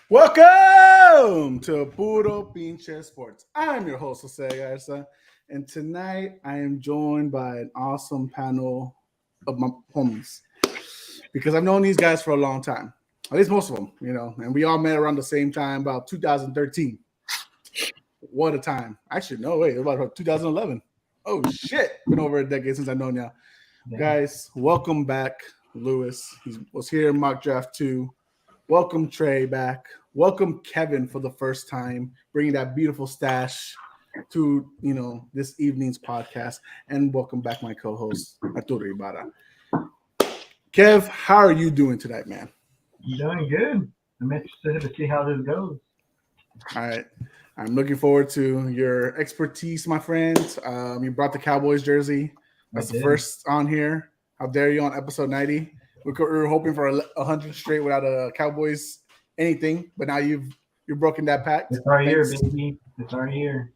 Welcome to Puro Pinche Sports. I'm your host, Jose Garza, and tonight I am joined by an awesome panel of my homies because I've known these guys for a long time, at least most of them, and we all met around the same time, about 2013. What a time. Actually, no, wait, about 2011. Oh, shit. Been over a decade since I've known y'all. Yeah. Guys, welcome back, Lewis. He was here in mock draft 2. Welcome, Trey, back. Welcome, Kevin, for the first time, bringing that beautiful stash to, this evening's podcast. And welcome back, my co-host, Arturo Ibarra. Kev, how are you doing tonight, man? I'm doing good. I'm interested to see how this goes. All right. I'm looking forward to your expertise, my friend. You brought the Cowboys jersey. That's the first on here. How dare you on episode 90? We were hoping for 100 straight without a Cowboys anything, but now you're broken that pact. It's our year, baby. It's our year.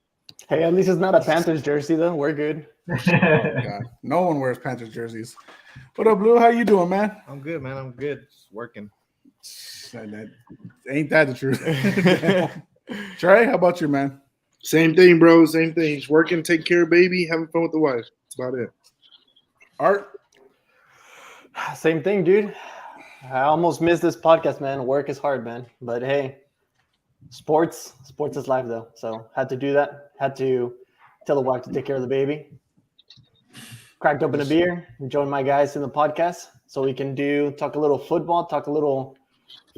Hey, at least it's not a Panthers jersey, though. We're good. Oh, God. No one wears Panthers jerseys. What up, Blue? How you doing, man? I'm good, man. I'm good. Just working. Ain't that the truth? Trey, how about you, man? Same thing, bro. Same thing. Just working, taking care of baby, having fun with the wife. That's about it. Art? Same thing, dude. I almost missed this podcast, man. Work is hard, man. But hey, sports is life, though. So had to do that. Had to tell the wife to take care of the baby. Cracked open a beer, joined my guys in the podcast so we can talk a little football, talk a little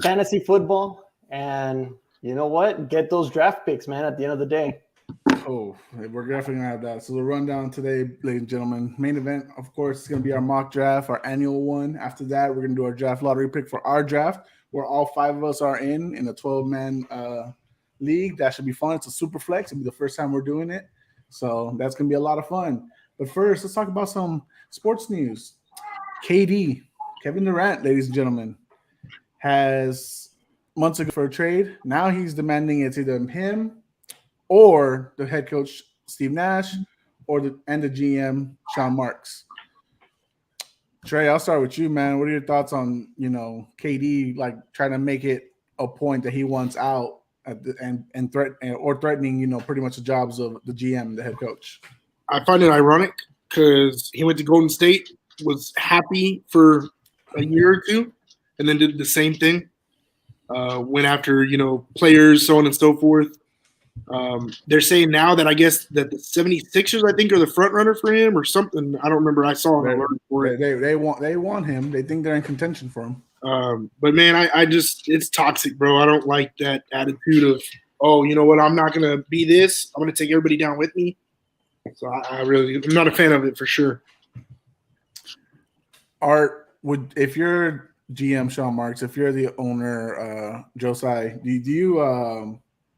fantasy football, and you know what? Get those draft picks, man, at the end of the day. Oh, we're definitely going to have that. So the rundown today, ladies and gentlemen, main event, of course, is going to be our mock draft, our annual one. After that, we're going to do our draft lottery pick for our draft, where all 5 of us are in a 12-man league. That should be fun. It's a super flex. It'll be the first time we're doing it. So that's going to be a lot of fun. But first, let's talk about some sports news. KD, Kevin Durant, ladies and gentlemen, has months ago for a trade. Now he's demanding it's either him or the head coach, Steve Nash, or the GM, Sean Marks. Trey, I'll start with you, man. What are your thoughts on, KD trying to make it a point that he wants out and threatening, pretty much the jobs of the GM, the head coach? I find it ironic because he went to Golden State, was happy for a year or two, and then did the same thing. Went after, players, so on and so forth. They're saying now that I guess that the 76ers, I think, are the front runner for him or something. I don't remember. I saw an alert for it. They want him. They think they're in contention for him. But man, I just, it's toxic, bro. I don't like that attitude of, oh, you know what? I'm not going to be this. I'm going to take everybody down with me. So I'm not a fan of it for sure. Art, if you're GM Sean Marks, if you're the owner, Josai, do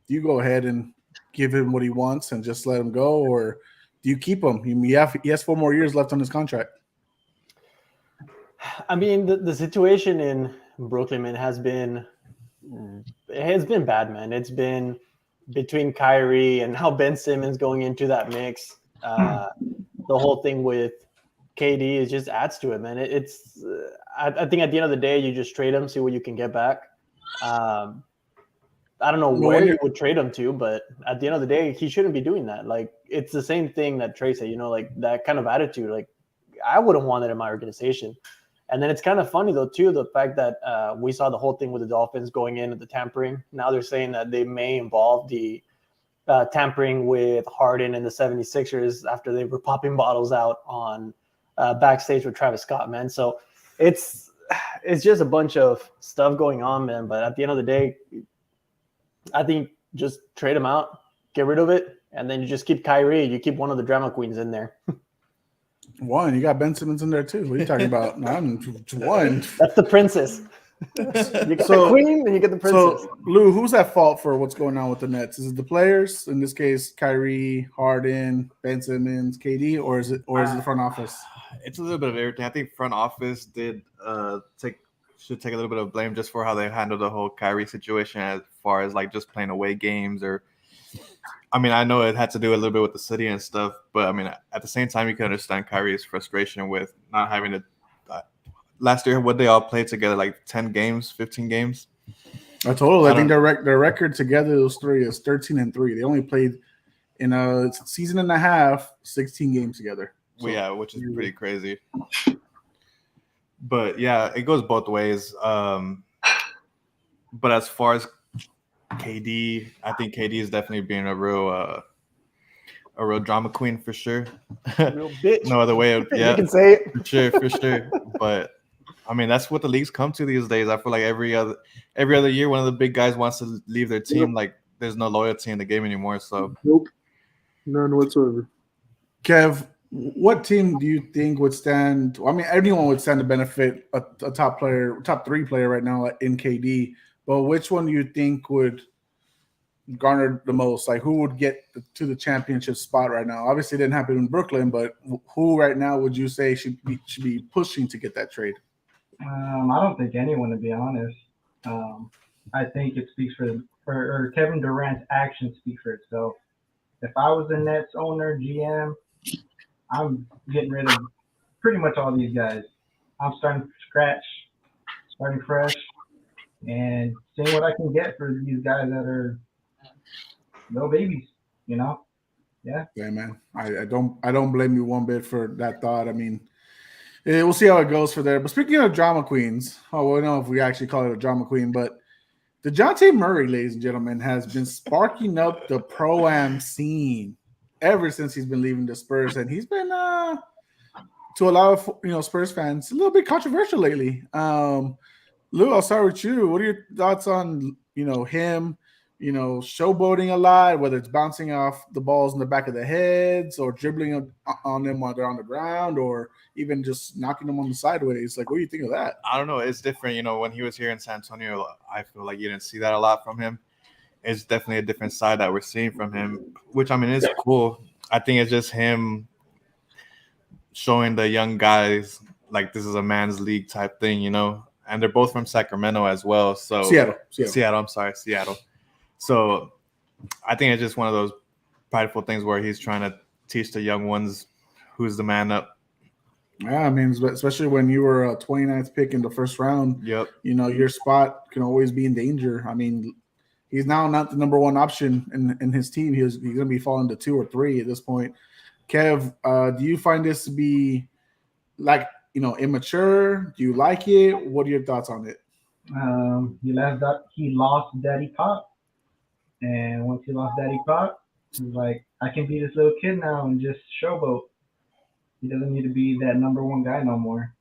you go ahead and give him what he wants and just let him go, or do you keep him? He has 4 more years left on his contract. I mean, the situation in Brooklyn, man, has been bad, man. It's been between Kyrie and now Ben Simmons going into that mix. The whole thing with KD is just adds to it, man. It's I think at the end of the day, you just trade him, see what you can get back. I don't know where you would trade him to, but at the end of the day, he shouldn't be doing that. Like, it's the same thing that Trey said, that kind of attitude. Like, I wouldn't want it in my organization. And then it's kind of funny, though, too, the fact that we saw the whole thing with the Dolphins going in at the tampering. Now they're saying that they may involve the tampering with Harden and the 76ers after they were popping bottles out on backstage with Travis Scott, man. So it's just a bunch of stuff going on, man. But at the end of the day, I think just trade him out, get rid of it, and then you just keep Kyrie. You keep one of the drama queens in there. One, you got Ben Simmons in there too. What are you talking about? One. That's the princess. You get the queen, and you get the princess. So, Lou, who's at fault for what's going on with the Nets? Is it the players? In this case, Kyrie, Harden, Ben Simmons, KD, or is it the front office? It's a little bit of everything. I think front office should take a little bit of blame just for how they handled the whole Kyrie situation, as far as just playing away games or I mean, I know it had to do a little bit with the city and stuff, but I mean, at the same time, you can understand Kyrie's frustration with not having to. Last year, what they all played together, like 10 games, 15 games. I think their record together, those three, is 13-3. They only played in a season and a half, 16 games together. So, well, yeah, which is pretty crazy. But yeah, it goes both ways. But as far as KD, I think KD is definitely being a real drama queen for sure. Real bitch. No other way of You can say it. for sure. But I mean, that's what the leagues come to these days. I feel like every other year, one of the big guys wants to leave their team. Like, there's no loyalty in the game anymore. So Nope, none whatsoever. Kev, what team do you think would stand? Well, I mean, anyone would stand to benefit a top three player right now in KD. But which one do you think would garner the most? Like, who would get to the championship spot right now? Obviously, it didn't happen in Brooklyn, but who right now would you say should be pushing to get that trade? I don't think anyone, to be honest. I think it speaks for Kevin Durant's actions speak for itself. If I was the Nets owner, GM, I'm getting rid of pretty much all these guys. I'm starting from scratch, starting fresh, and seeing what I can get for these guys that are no babies, you know? Yeah. Yeah, man. I don't blame you one bit for that thought. I mean, we'll see how it goes for there. But speaking of drama queens, I don't know if we actually call it a drama queen, but DeJounte Murray, ladies and gentlemen, has been sparking up the pro-am scene ever since he's been leaving the Spurs, and he's been to a lot of Spurs fans a little bit controversial lately. Lou, I'll start with you. What are your thoughts on him? Showboating a lot, whether it's bouncing off the balls in the back of the heads or dribbling on them while they're on the ground, or even just knocking them on the sideways. Like, what do you think of that? I don't know. It's different. When he was here in San Antonio, I feel like you didn't see that a lot from him. It's definitely a different side that we're seeing from him, which, I mean, is cool. I think it's just him showing the young guys, like, this is a man's league type thing, and they're both from Sacramento as well. So Seattle. I'm sorry, Seattle. So I think it's just one of those prideful things where he's trying to teach the young ones who's the man up. Yeah, I mean, especially when you were a 29th pick in the first round, yep. Your spot can always be in danger. I mean, he's now not the number one option in his team. He's going to be falling to 2 or 3 at this point. Kev, do you find this to be immature? Do you like it? What are your thoughts on it? He lost Daddy Pop. And once he lost Daddy Pop, he was like, I can be this little kid now and just showboat. He doesn't need to be that number one guy no more.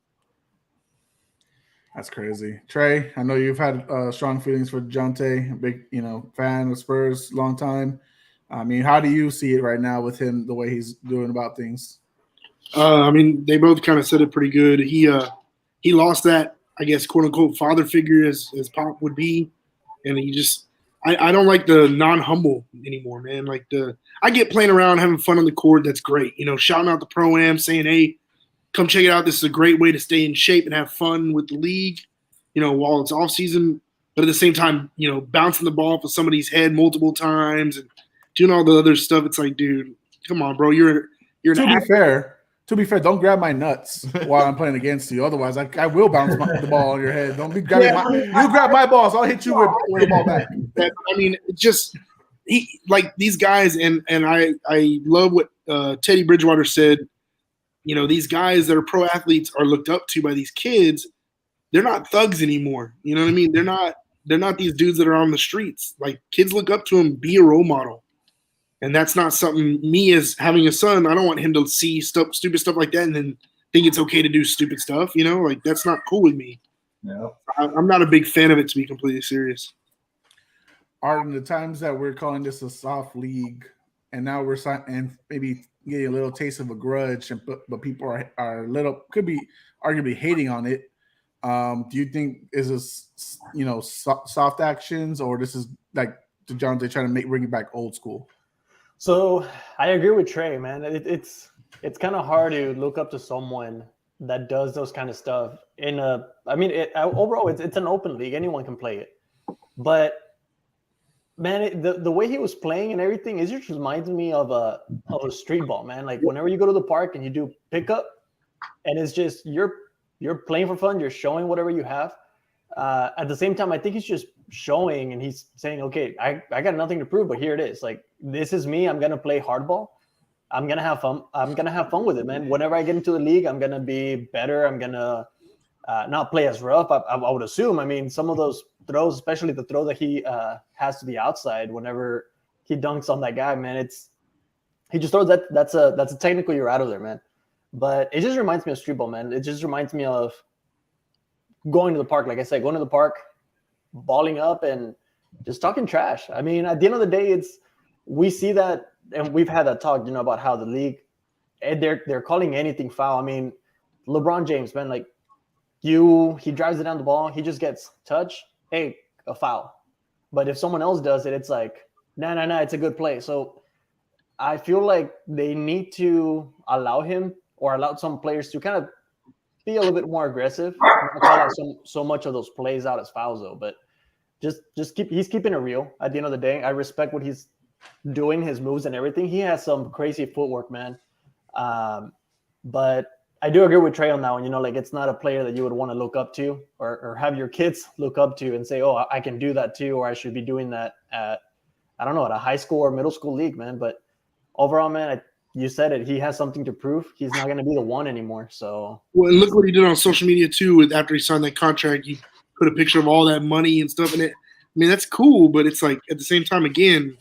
That's crazy. Trey, I know you've had strong feelings for DeJounte, a big, fan of Spurs, long time. I mean, how do you see it right now with him, the way he's doing about things? I mean, they both kind of said it pretty good. He lost that, I guess, quote unquote father figure as Pop would be, and he just. I don't like the non-humble anymore, man. Like I get playing around, having fun on the court. That's great. Shouting out the pro-am, saying, hey, come check it out. This is a great way to stay in shape and have fun with the league, while it's off season. But at the same time, bouncing the ball off of somebody's head multiple times and doing all the other stuff. It's like, dude, come on, bro. You're To be fair, don't grab my nuts while I'm playing against you. Otherwise, I will bounce the ball on your head. Don't be grabbing you grab my balls. I'll hit you with the ball back. I mean, it's just these guys, and I love what Teddy Bridgewater said. These guys that are pro athletes are looked up to by these kids. They're not thugs anymore. You know what I mean? They're not these dudes that are on the streets. Like, kids look up to them. Be a role model. And that's not something, me as having a son, I don't want him to see stupid stuff like that and then think it's okay to do stupid stuff, Like, that's not cool with me. No. I'm not a big fan of it, to be completely serious. Arden, the times that we're calling this a soft league, and now we're and maybe getting a little taste of a grudge, but people are could be arguably hating on it. Do you think is this, soft actions, or this is like DeJounte trying to bring it back old school? So I agree with Trey, man. It's kind of hard to look up to someone that does those kind of stuff. Overall, it's an open league. Anyone can play it. But Man, the way he was playing and everything, it just reminds me of a street ball, man. Like whenever you go to the park and you do pickup, and it's just you're playing for fun, you're showing whatever you have. At the same time, I think he's just showing and he's saying, okay, I got nothing to prove, but here it is. Like this is me. I'm gonna play hardball. I'm gonna have fun. I'm gonna have fun with it, man. Whenever I get into the league, I'm gonna be better. I'm gonna not play as rough. I would assume. I mean, some of those throws, especially the throw that he has to the outside whenever he dunks on that guy, man, he just throws that. That's a technical, you're out of there, man. But it just reminds me of street ball, man. It just reminds me of going to the park. Like I said, going to the park, balling up, and just talking trash. I mean, at the end of the day, we see that, and we've had that talk, about how the league, they're calling anything foul. I mean, LeBron James, man, like he drives it down the ball, he just gets touch, hey, a foul. But if someone else does it, it's like, no, it's a good play. So I feel like they need to allow him or allow some players to kind of be a little bit more aggressive. Not call out so much of those plays out as fouls though, but he's keeping it real at the end of the day. I respect what he's doing, his moves and everything. He has some crazy footwork, man. But I do agree with Trey on that one. Like it's not a player that you would want to look up to or have your kids look up to and say, oh, I can do that too, or I should be doing that at a high school or middle school league, man. But overall, man, you said it. He has something to prove. He's not going to be the one anymore. So, well, and look what he did on social media too. After he signed that contract, he put a picture of all that money and stuff in it. I mean, that's cool, but it's like at the same time, again,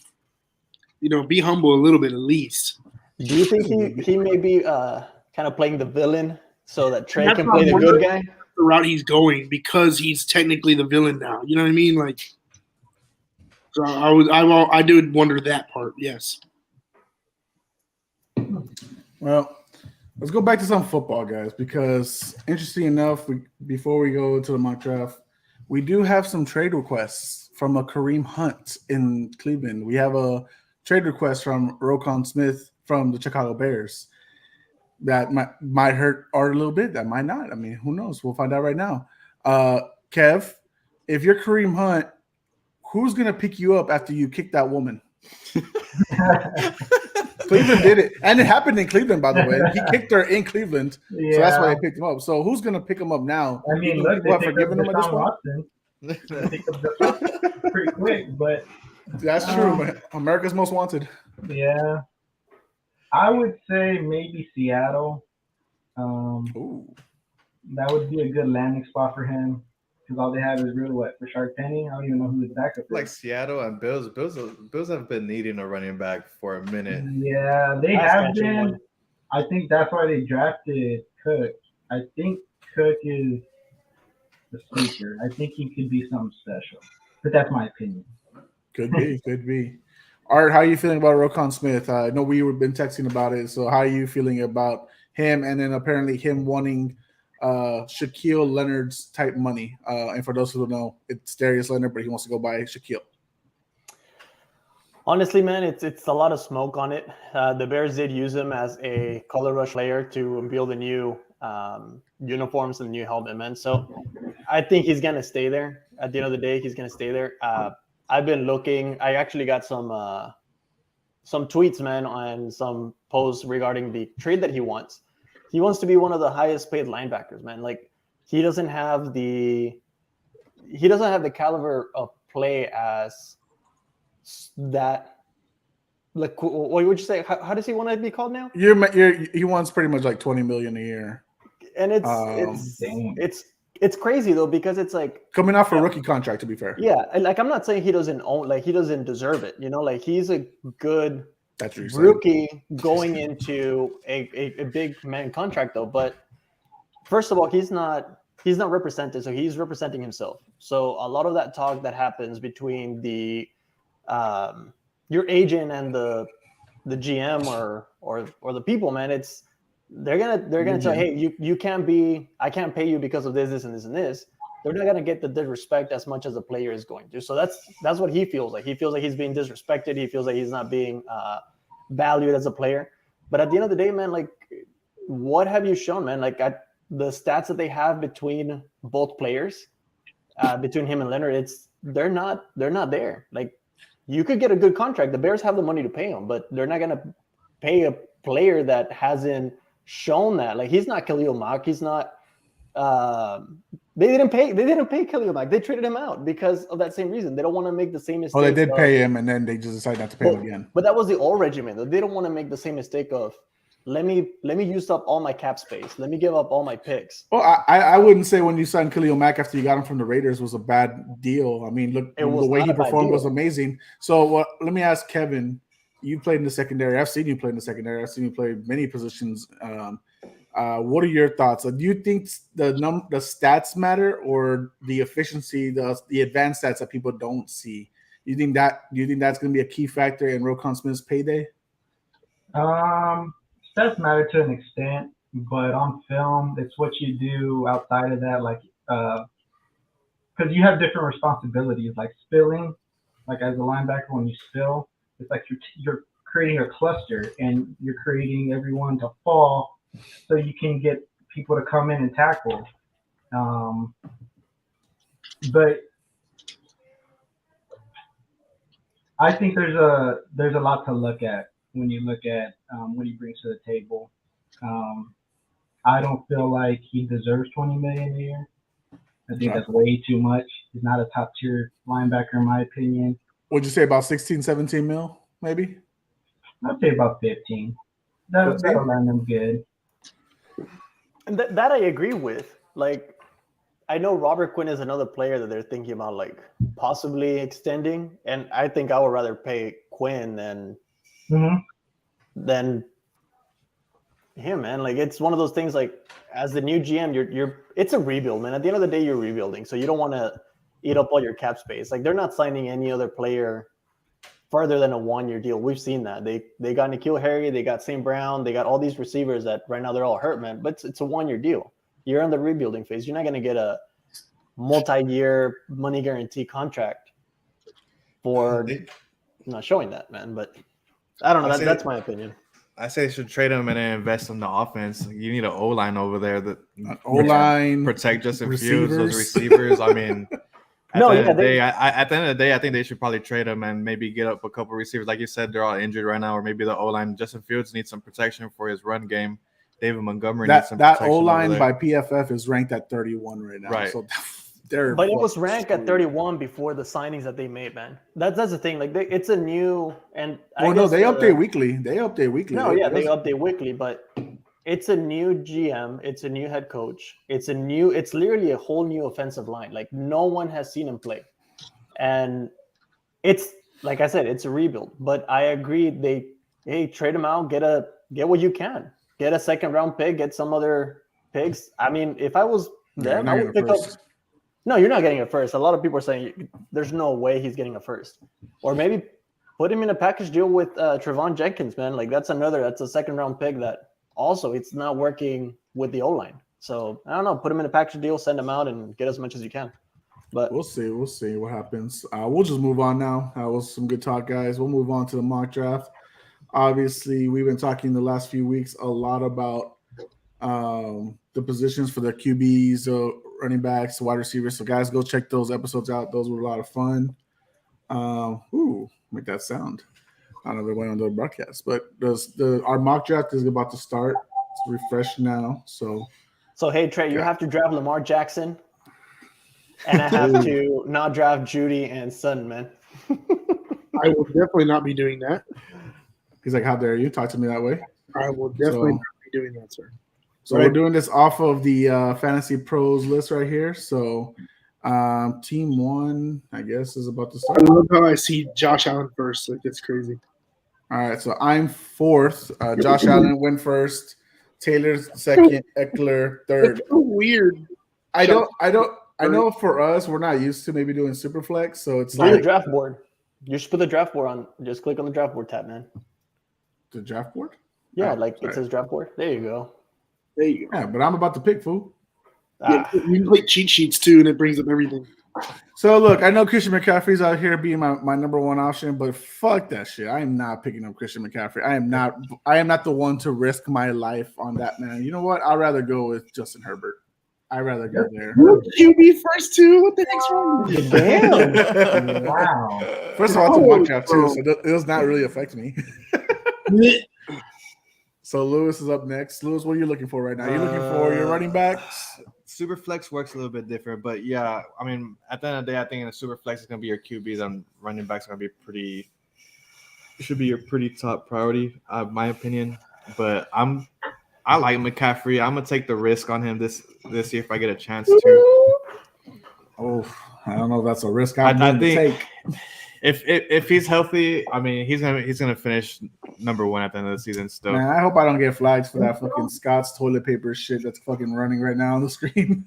be humble a little bit at least. Do you think he may be kind of playing the villain so that Trey can play the good guy? The route he's going because he's technically the villain now. You know what I mean? Like, so I did wonder that part. Yes. Well, let's go back to some football, guys, because interesting enough, before we go to the mock draft, we do have some trade requests from a Kareem Hunt in Cleveland. We have a trade request from Roquan Smith from the Chicago Bears. That might hurt Art a little bit. That might not. I mean, who knows? We'll find out right now. Kev, if you're Kareem Hunt, who's going to pick you up after you kick that woman? Cleveland did it. And it happened in Cleveland, by the way. He kicked her in Cleveland. Yeah. So that's why they picked him up. So who's going to pick him up now? I mean, look, they picked up Deshaun Watson. They picked up Deshaun pretty quick, but that's true. America's Most Wanted. Yeah. I would say maybe Seattle. That would be a good landing spot for him because all they have is really Rashard Penny. I don't even know who his backup is. Like Seattle and Bills. Bills have been needing a running back for a minute. Yeah, they have been. I think that's why they drafted Cook. I think Cook is the sleeper. I think he could be something special, but that's my opinion. Could be. Art, how are you feeling about Roquan Smith? I know we've been texting about it. So how are you feeling about him? And then apparently him wanting Shaquille Leonard's type money. And for those who don't know, it's Darius Leonard, but he wants to go buy Shaquille. Honestly, man, it's a lot of smoke on it. The Bears did use him as a color rush player to build the new uniforms and the new helmet, man. So I think he's going to stay there. At the end of the day, he's going to stay there. I've been looking. I actually got some tweets, man, on some posts regarding the trade that he wants. He wants to be one of the highest paid linebackers, man. Like he doesn't have the caliber of play as that. Like, what would you say? How does he want to be called now? He wants pretty much like $20 million a year, and it's crazy though because it's like coming off a rookie contract. To be fair, yeah, like I'm not saying he doesn't deserve it. Like he's a good rookie going into a big man contract though. But first of all, he's not represented, so he's representing himself. So a lot of that talk that happens between the your agent and the GM or the people, man, they're gonna tell, hey, you can't be, I can't pay you because of this and this and this. They're not gonna get the disrespect as much as the player is going to. So that's what he feels like. He feels like he's being disrespected. He feels like he's not being valued as a player. But at the end of the day, man, like, what have you shown, man? Like the stats that they have between both players, between him and Leonard, they're not there. Like you could get a good contract. The Bears have the money to pay him, but they're not going to pay a player that hasn't shown that. Like, he's not Khalil Mack. He's not. They didn't pay Khalil Mack. They traded him out because of that same reason. They don't want to make the same mistake. Oh, they did pay him, and then they just decided not to pay him again. But that was the old regimen. They don't want to make the same mistake of let me use up all my cap space. Let me give up all my picks. Well, I wouldn't say when you signed Khalil Mack after you got him from the Raiders was a bad deal. I mean, look, the way he performed was amazing. So let me ask Kevin. You played in the secondary. I've seen you play in the secondary. I've seen you play many positions. What are your thoughts? Do you think the stats matter or the efficiency, the advanced stats that people don't see? Do you think that's going to be a key factor in Roquan Smith's payday? Stats matter to an extent, but on film, it's what you do outside of that, like because you have different responsibilities, like spilling. Like as a linebacker, when you spill, it's like you're creating a cluster and you're creating everyone to fall, so you can get people to come in and tackle. But I think there's a lot to look at when you look at what he brings to the table. I don't feel like he deserves $20 million a year. I think that's way too much. He's not a top tier linebacker in my opinion. Would you say about 16, 17 mil, maybe? I'd say about 15. That'll land them good. And that I agree with. Like, I know Robert Quinn is another player that they're thinking about, like, possibly extending. And I think I would rather pay Quinn than him, man. Like, it's one of those things, like, as the new GM, it's a rebuild, man. At the end of the day, you're rebuilding. So you don't want to eat up all your cap space. Like, they're not signing any other player further than a 1-year deal. We've seen that. They got N'Keal Harry, they got St. Brown, they got all these receivers that right now they're all hurt, man. But it's a 1-year deal. You're in the rebuilding phase. You're not going to get a multi-year money guarantee contract for not showing that, man. But I don't know. That's my opinion. I say they should trade him and then invest in the offense. You need an O-line over there that O-line protect Justin Fields, those receivers. I mean, at the end of the day, I think they should probably trade him and maybe get up a couple receivers. Like you said, they're all injured right now, or maybe the O-line. Justin Fields needs some protection for his run game. David Montgomery needs some protection. That O-line by PFF is ranked at 31 right now. Right. So but it was ranked at 31 before the signings that they made, man. That's the thing. Like, it's a new and they update weekly. They update weekly. No, yeah, they update weekly, but it's a new GM. It's a new head coach. It's literally a whole new offensive line. Like, no one has seen him play, and it's like I said, it's a rebuild. But I agree. Trade him out. Get what you can. Get a 2nd-round pick. Get some other picks. I mean, if I was them, I would pick up. No, you're not getting a first. A lot of people are saying there's no way he's getting a first. Or maybe put him in a package deal with Trevon Jenkins, man. Like, that's a 2nd-round pick that also it's not working with the O-line. So, I don't know. Put him in a package deal, send him out, and get as much as you can. But we'll see. We'll see what happens. We'll just move on now. That was some good talk, guys. We'll move on to the mock draft. Obviously, we've been talking the last few weeks a lot about the positions for the QBs, running backs, wide receivers. So, guys, go check those episodes out. Those were a lot of fun. Make that sound. I don't know if it went on the broadcast, but our mock draft is about to start. It's refreshed now. So hey, Trey, you have to draft Lamar Jackson, and I have to not draft Judy and Sutton, man. I will definitely not be doing that. He's like, how dare you talk to me that way? I will definitely not be doing that, sir. So we're doing this off of the Fantasy Pros list right here. So team 1, I guess, is about to start. I love how I see Josh Allen first. Like, it's crazy. All right, so I'm 4th. Josh Allen went first. Taylor's 2nd. Eckler 3rd. It's so weird. I know for us, we're not used to maybe doing super flex, so it's like the draft board. You should put the draft board on. Just click on the draft board tab, man. The draft board? Yeah, it says draft board. There you go. There you go. Yeah, but I'm about to pick, fool. Yeah, you can play cheat sheets too, and it brings up everything. So look, I know Christian McCaffrey's out here being my number 1 option, but fuck that shit. I am not picking up Christian McCaffrey. I am not the one to risk my life on that, man. You know what? I'd rather go with Justin Herbert. I'd rather go there. QB first too. What the heck's wrong with you? Damn. Wow. First of all, it's a mock draft too, so it does not really affect me. So Lewis is up next. Lewis, what are you looking for right now? You're looking for your running backs. Super flex works a little bit different, but yeah, I mean, at the end of the day, I think in a super flex is going to be your QBs and running backs are going to be should be your pretty top priority, my opinion. But I like McCaffrey. I'm gonna take the risk on him this year if I get a chance to. Oh, I don't know if that's a risk I'm I willing to think take. if he's healthy, I mean, he's gonna finish number 1 at the end of the season still. Man, I hope I don't get flags for that fucking Scott's toilet paper shit that's fucking running right now on the screen.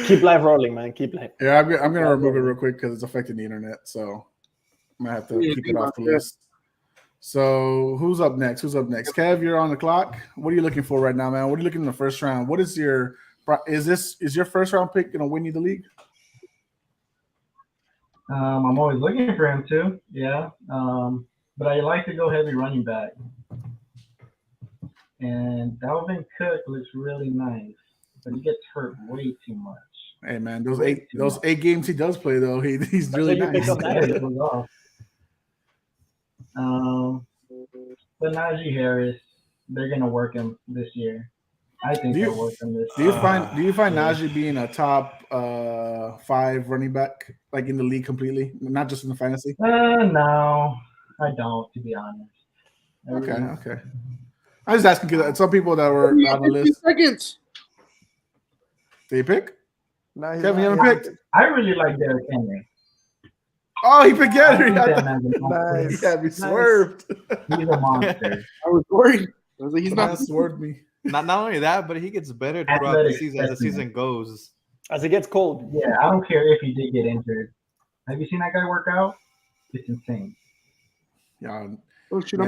Keep life rolling, man. Keep life. Yeah, I'm gonna remove it real quick because it's affecting the internet, so I'm gonna have to keep it off the list. So who's up next? Kev, you're on the clock. What are you looking for right now, man? What are you looking in the first round? What is your your first round pick gonna win you the league? I'm always looking for him too. Yeah. But I like to go heavy running back. And Dalvin Cook looks really nice, but he gets hurt way too much. Hey man, those eight games he does play though, he's really nice. But Najee Harris, they're gonna work him this year. I think they'll work him this year. Do you find Najee being a top 5 running back like in the league completely, not just in the fantasy? No, I don't, to be honest. Okay. I was asking because some people that were on the list. Seconds. Did you pick? No, Kevin, you haven't picked? I really like Derrick Henry. Oh, he picked Henry. Nice. He had me swerved. He's a monster. I was worried. I was like, he's not swerved me. Not only that, but he gets better throughout the season as the season goes. As it gets cold. Yeah, I don't care if he did get injured. Have you seen that guy work out? It's insane. Yeah. Oh, shit,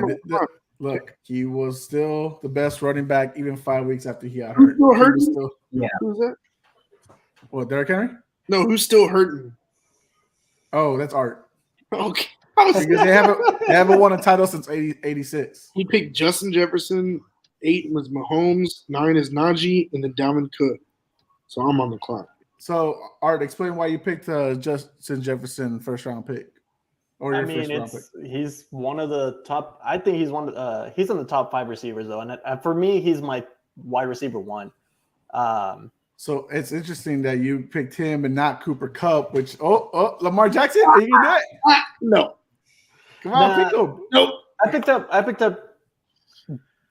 Look, he was still the best running back even 5 weeks after he got hurt. Who's still hurting? Yeah. Who's that? What, Derrick Henry? No, who's still hurting? Oh, that's Art. Okay. Because they haven't won a title since 86. He picked Justin Jefferson. 8 was Mahomes. 9 is Najee, and then Dalvin Cook. So I'm on the clock. So Art, explain why you picked Justin Jefferson first round pick. Or your first round pick. He's one of the top. I think he's he's in the top 5 receivers though, and for me, he's my wide receiver 1. So it's interesting that you picked him and not Cooper Kupp, which Lamar Jackson? Are you that? No. Come on, pick him. Nope. I picked up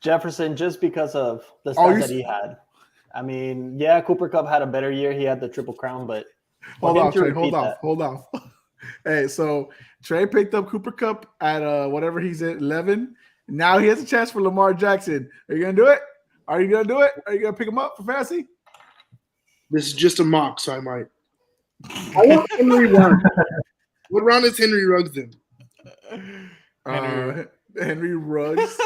Jefferson just because of the stats that he had. I mean, yeah, Cooper Kupp had a better year. He had the Triple Crown, but hold off. Hey, so Trey picked up Cooper Kupp at whatever he's at 11. Now he has a chance for Lamar Jackson. Are you gonna do it? Are you gonna pick him up for fantasy? This is just a mock, so I might. I want Henry Ruggs. What round is Henry Ruggs in? Henry Ruggs.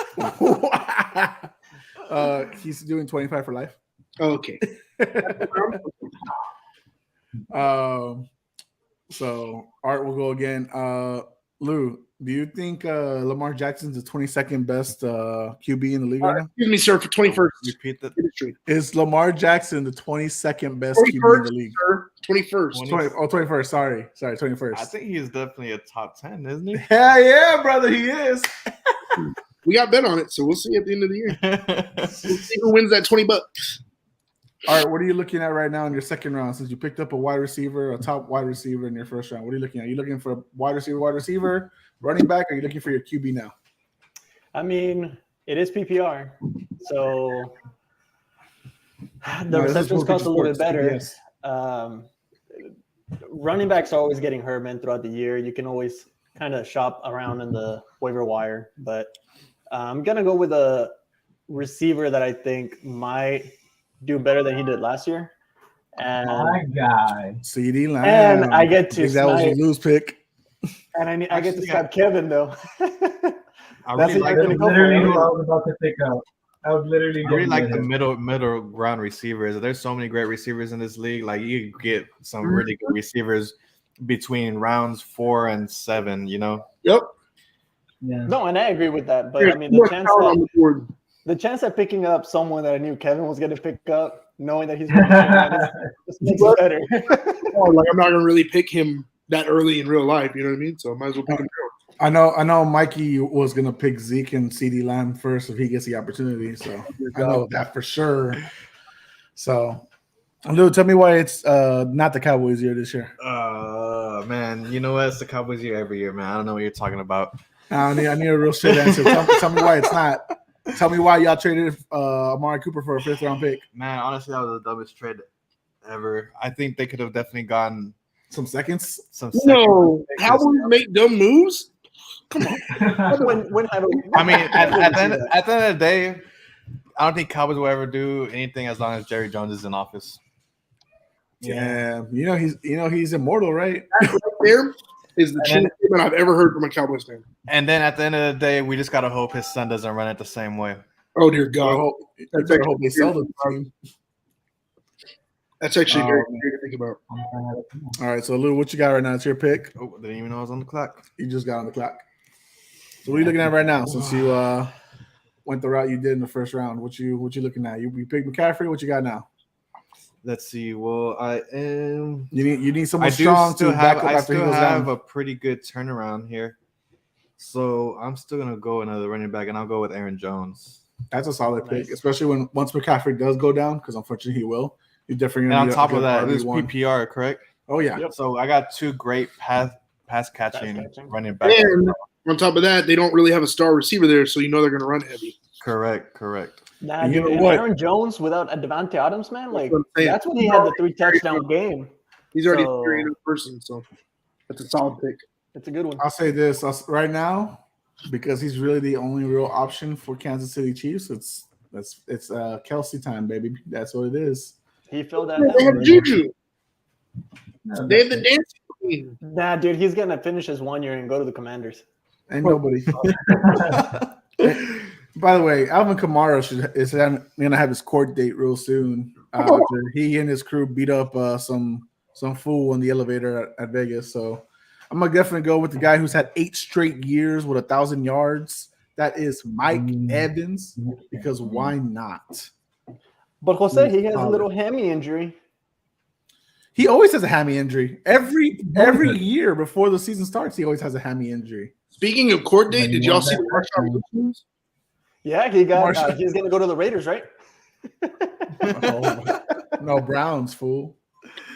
He's doing 25 for life. Okay. So Art will go again. Lou, do you think Lamar Jackson's the 22nd best QB in the league right now? Excuse me, sir, for 21st. Repeat that. Is Lamar Jackson the 22nd best QB in the league? Sir, 21st. 21st. Sorry, 21st. I think he's definitely a top 10, isn't he? Hell yeah, brother, he is. We got bet on it, so we'll see at the end of the year. We'll see who wins that $20. All right, what are you looking at right now in your second round? Since you picked up a top wide receiver in your first round, what are you looking at? Are you looking for a wide receiver, running back, or are you looking for your QB now? I mean, it is PPR, so the receptions cost a little bit better. Yes. Running backs are always getting hurt, man, throughout the year. You can always kind of shop around in the waiver wire, but I'm going to go with a receiver that I think might do better than he did last year. And my guy. CD Lamb. And I get to that was your lose pick. And I get to stop Kevin though. That's literally who I was about to pick up. I was literally I really like the middle ground receivers. There's so many great receivers in this league. Like you get some really good receivers between rounds 4 and 7. You know. Yep. Yeah. No, and I agree with that. But I mean, the The chance at picking up someone that I knew Kevin was going to pick up, knowing that he's going to be is just makes it better. Like I'm not gonna really pick him that early in real life. You know what I mean? So I might as well pick him now. I know Mikey was gonna pick Zeke and CeeDee Lamb first if he gets the opportunity. So I know that for sure. So Lou, tell me why it's not the Cowboys year this year. Man, you know what? It's the Cowboys year every year, man. I don't know what you're talking about. I need a real straight answer. Tell me why it's not. Tell me why y'all traded Amari Cooper for a 5th round pick. Man, honestly, that was the dumbest trade ever. I think they could have definitely gotten some seconds. No, Cowboys make dumb moves. Come on. I mean, at the end of the day, I don't think Cowboys will ever do anything as long as Jerry Jones is in office. Yeah, he's immortal, right? That right there is the truest statement I've ever heard from a Cowboys fan. And then at the end of the day, we just gotta hope his son doesn't run it the same way. Oh dear God! I hope they sell the team. That's actually very great to think about. All right, so Lou, what you got right now? It's your pick. Oh, didn't even know I was on the clock. You just got on the clock. So what are you looking at right now? Since you went the route you did in the first round, what you looking at? You picked McCaffrey. What you got now? Let's see. Well, I am. You need someone strong to back up after he goes down. I have a pretty good turnaround here, so I'm still gonna go another running back, and I'll go with Aaron Jones. That's a solid pick, especially once McCaffrey does go down, because unfortunately he will. He's definitely. And on top of that, this is PPR, correct? Oh yeah. Yep. So I got 2 great pass catching running backs. And on top of that, they don't really have a star receiver there, so you know they're gonna run heavy. Correct. Nah, you know what? Aaron Jones without a Devontae Adams, man, like that's when he had the 3 touchdown game. He's already a very good person, so that's a solid pick. It's a good one. I'll say this right now, because he's really the only real option for Kansas City Chiefs. It's Kelsey time, baby. That's what it is. He filled that. They have Juju. They have the dance queen. Nah, dude, he's gonna finish his 1 year and go to the Commanders. Ain't nobody. By the way, Alvin Kamara is going to have his court date real soon. After he and his crew beat up some fool in the elevator at Vegas. So I'm going to definitely go with the guy who's had 8 straight years with 1,000 yards. That is Mike Evans, because why not? But Jose, he has a little hammy injury. He always has a hammy injury. Every year before the season starts, he always has a hammy injury. Speaking of court date, did y'all see the Marshawn Lynch news? Yeah, he's going to go to the Raiders, right? No, Browns, fool.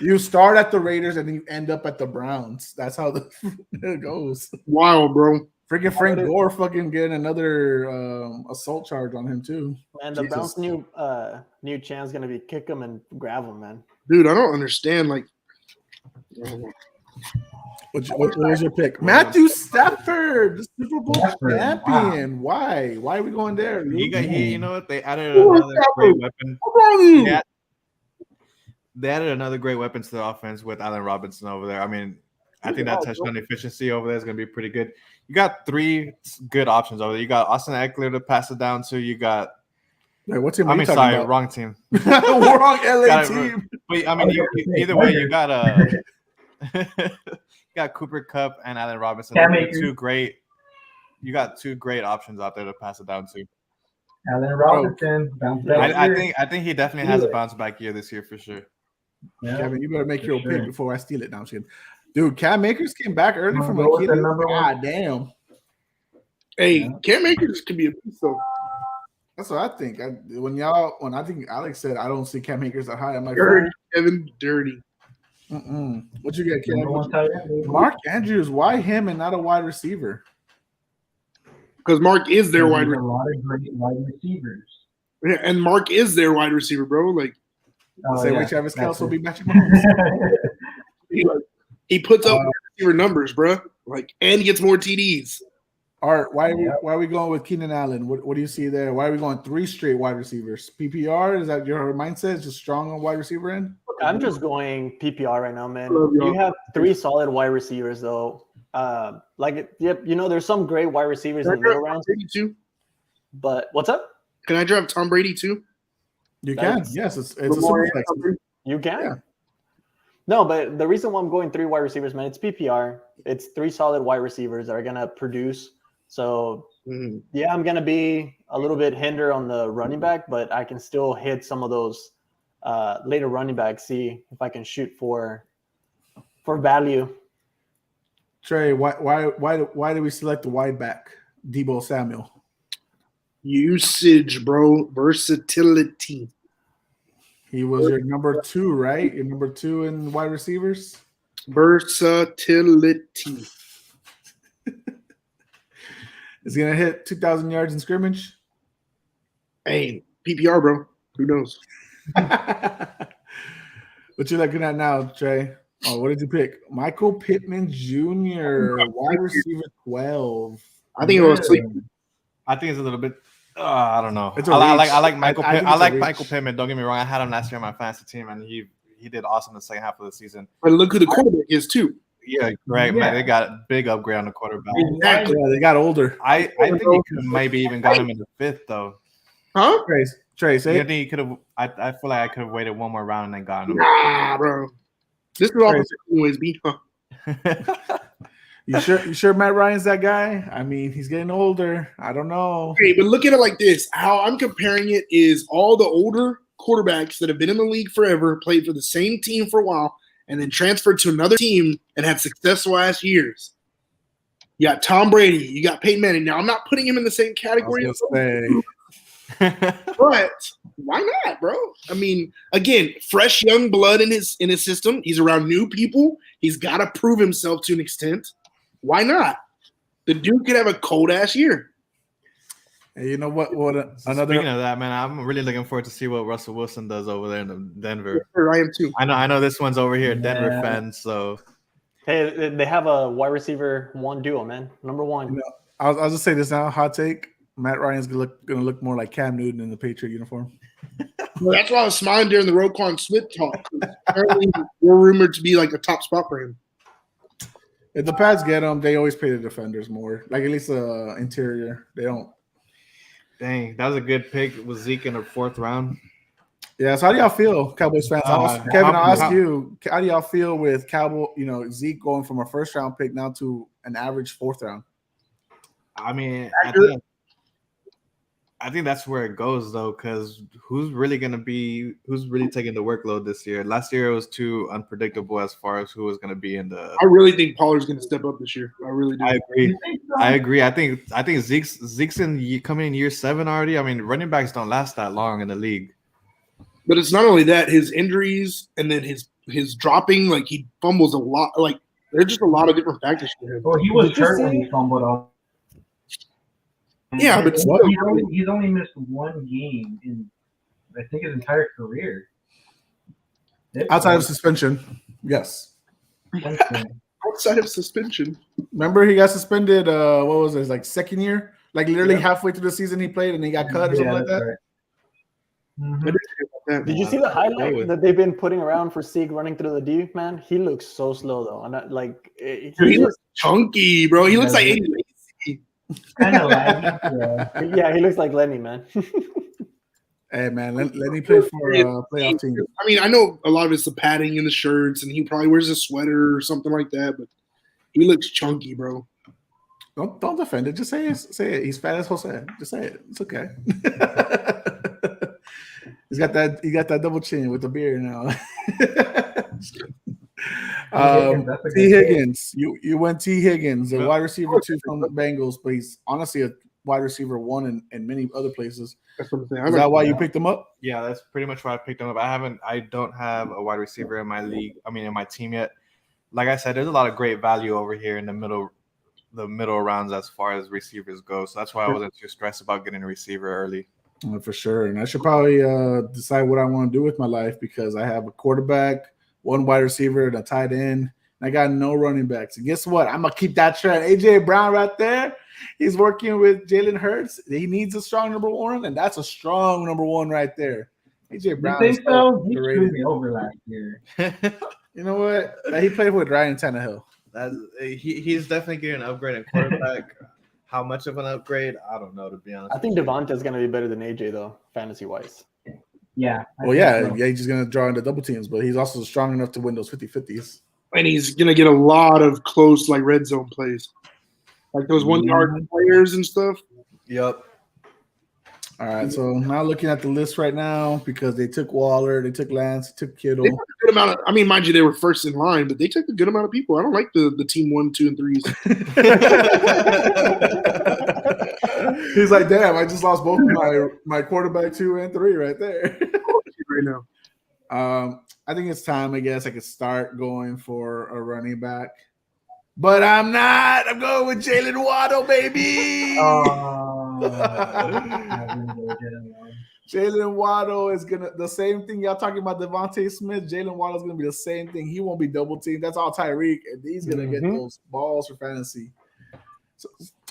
You start at the Raiders and then you end up at the Browns. That's how it goes. Wild, bro. Freaking Frank Gore fucking getting another assault charge on him too. And the Browns' new chance going to be kick him and grab him, man. Dude, I don't understand. Like, what was your pick? Matthew Stafford, the Super Bowl champion. Wow. Why are we going there? You know what? They added another great weapon. They added another great weapon to the offense with Allen Robinson over there. I mean, I think that touchdown efficiency over there is going to be pretty good. You got 3 good options over there. You got Austin Eckler to pass it down to. You got. Wait, what team? Wrong team. Wrong LA team. But I mean, either way, you got you got Cooper Kupp and Allen Robinson. You got 2 great options out there to pass it down to. Allen Robinson, bounce back. I think he definitely has a bounce back year this year for sure. Yeah, Kevin, you better make your pick before I steal it. Now I'm kidding. Dude, Cam Akers came back early from Achilles. God damn. Hey, Cam Akers could be a beast though. That's what I think. When I think Alex said I don't see Cam Akers that high, I'm like, dirty, Kevin, dirty. What you get, Kevin? Mark Andrews, why him and not a wide receiver? Because Mark is their wide receiver. A lot of great wide receivers. Yeah, and Mark is their wide receiver, bro. Like, Travis Kelce will be matching Mahomes. He puts up receiver numbers, bro. Like, and he gets more TDs. Art, why are we going with Keenan Allen? What do you see there? Why are we going 3 straight wide receivers? PPR? Is that your mindset? Just strong on wide receiver end? I'm just going PPR right now, man. You have 3 solid wide receivers, though. There's some great wide receivers in the middle rounds. But what's up? Can I draft Tom Brady too? You can. Yes, it's a super flex. You can. Yeah. No, but the reason why I'm going 3 wide receivers, man, it's PPR. It's 3 solid wide receivers that are gonna produce. So Yeah, I'm gonna be a little bit hinder on the running back, but I can still hit some of those later running backs. See if I can shoot for value. Trey, why did we select the wide back, Debo Samuel? Usage, bro. Versatility. He was your number 2, right? Your number 2 in wide receivers. Versatility. Is he gonna hit 2,000 yards in scrimmage? Hey, PPR, bro. Who knows? What you looking at now, Trey? Oh, what did you pick? Michael Pittman Jr., wide receiver 12. I think it was sleep. I think it's a little bit. I don't know. It's a I reach. like Michael. I think I it's a like reach. Michael Pittman. Don't get me wrong. I had him last year on my fantasy team, and he did awesome the second half of the season. But look who the quarterback is too. Yeah, right. Man, they got a big upgrade on the quarterback. Exactly. Yeah, they got older. I think he could have maybe even got him in the 5th though. Huh? Trey, I say think he could have. I feel like I could have waited one more round and then got him. Nah, bro. This is all anyways, B. Huh? You sure Matt Ryan's that guy? I mean, he's getting older. I don't know. Okay, but look at it like this. How I'm comparing it is all the older quarterbacks that have been in the league forever, played for the same team for a while, and then transferred to another team and had successful last years. You got Tom Brady. You got Peyton Manning. Now, I'm not putting him in the same category. But why not, bro? I mean, again, fresh young blood in his system. He's around new people. He's got to prove himself to an extent. Why not? The dude could have a cold ass year. And you know what? Another. Speaking of that, man, I'm really looking forward to see what Russell Wilson does over there in Denver. I am too. I know this one's over here, Denver fans. So Hey, they have a wide receiver 1 duo, man. Number 1. You know, I'll just say this now. Hot take: Matt Ryan's gonna look more like Cam Newton in the Patriot uniform. Well, that's why I was smiling during the Roquan Smith talk. Apparently, we're rumored to be like a top spot for him. If the Pats get him, they always pay the defenders more. Like at least the interior, they don't. dang, that was a good pick with Zeke in the 4th round. Yeah. So how do y'all feel, Cowboys fans? Kevin, I'll ask you. How do y'all feel with Zeke going from a 1st round pick now to an average 4th round? I mean, I think that's where it goes though, because who's really taking the workload this year? Last year it was too unpredictable as far as who was going to be in the. I really think Pollard's going to step up this year. I really do. I agree. I think Zeke's coming in year 7 already. I mean, running backs don't last that long in the league. But it's not only that, his injuries and then his dropping, like he fumbles a lot. Like there's just a lot of different factors for him. Well, he was hurt when he fumbled off. Yeah, but he's only missed 1 game in, I think, his entire career. Outside of suspension, yes. Outside of suspension. Remember he got suspended. What was it? His like 2nd year? Like literally halfway through the season he played and he got cut or something like that. Right. Mm-hmm. Did you see the highlight that they've been putting around for Zeke running through the D? Man, he looks so slow though, and he looks chunky, bro. He looks like 80. Kind of like, yeah, he looks like Lenny, man. Hey man, let me play for playoff team. I mean, I know a lot of it's the padding in the shirts, and he probably wears a sweater or something like that. But he looks chunky, bro. Don't defend it. Just say it. He's fat as Jose. Just say it. It's okay. He got that double chin with the beard now. T. Higgins. You went T. Higgins, a wide receiver 2 from the Bengals, but he's honestly a wide receiver 1 in many other places. That's what I'm saying. Is that why you picked him up? Yeah, that's pretty much why I picked him up. I don't have a wide receiver in my league. I mean, in my team yet. Like I said, there's a lot of great value over here in the middle rounds as far as receivers go. So that's why I wasn't too stressed about getting a receiver early. For sure. And I should probably decide what I want to do with my life because I have a quarterback, 1 wide receiver, and a tight end. And I got no running backs. And guess what? I'm going to keep that trend. A.J. Brown right there. He's working with Jalen Hurts. He needs a strong number 1, and that's a strong number 1 right there. A.J. Brown. You think so? He screwed me over last year. You know what? He played with Ryan Tannehill. He's definitely getting an upgrade in quarterback. How much of an upgrade? I don't know, to be honest. I think Devonta's going to be better than AJ, though, fantasy-wise. Yeah. He's just going to draw into double teams, but he's also strong enough to win those 50-50s. And he's going to get a lot of close, like, red zone plays. Like those 1-yard players and stuff. Yep. All right, so now looking at the list right now because they took Waller, they took Lance, they took They Kittle. took a good amount of. I mean, mind you, they were first in line, but they took a good amount of people. I don't like the team 1, 2, and 3s. He's like, damn, I just lost both my quarterback 2 and 3 right there. right now. I think it's time. I guess I could start going for a running back, but I'm not. I'm going with Jalen Waddle, baby. Jalen Waddle is gonna the same thing y'all talking about Devontae Smith. Jalen Waddle is gonna be the same thing. He won't be double teamed. That's all Tyreek, and he's gonna get those balls for fantasy. So,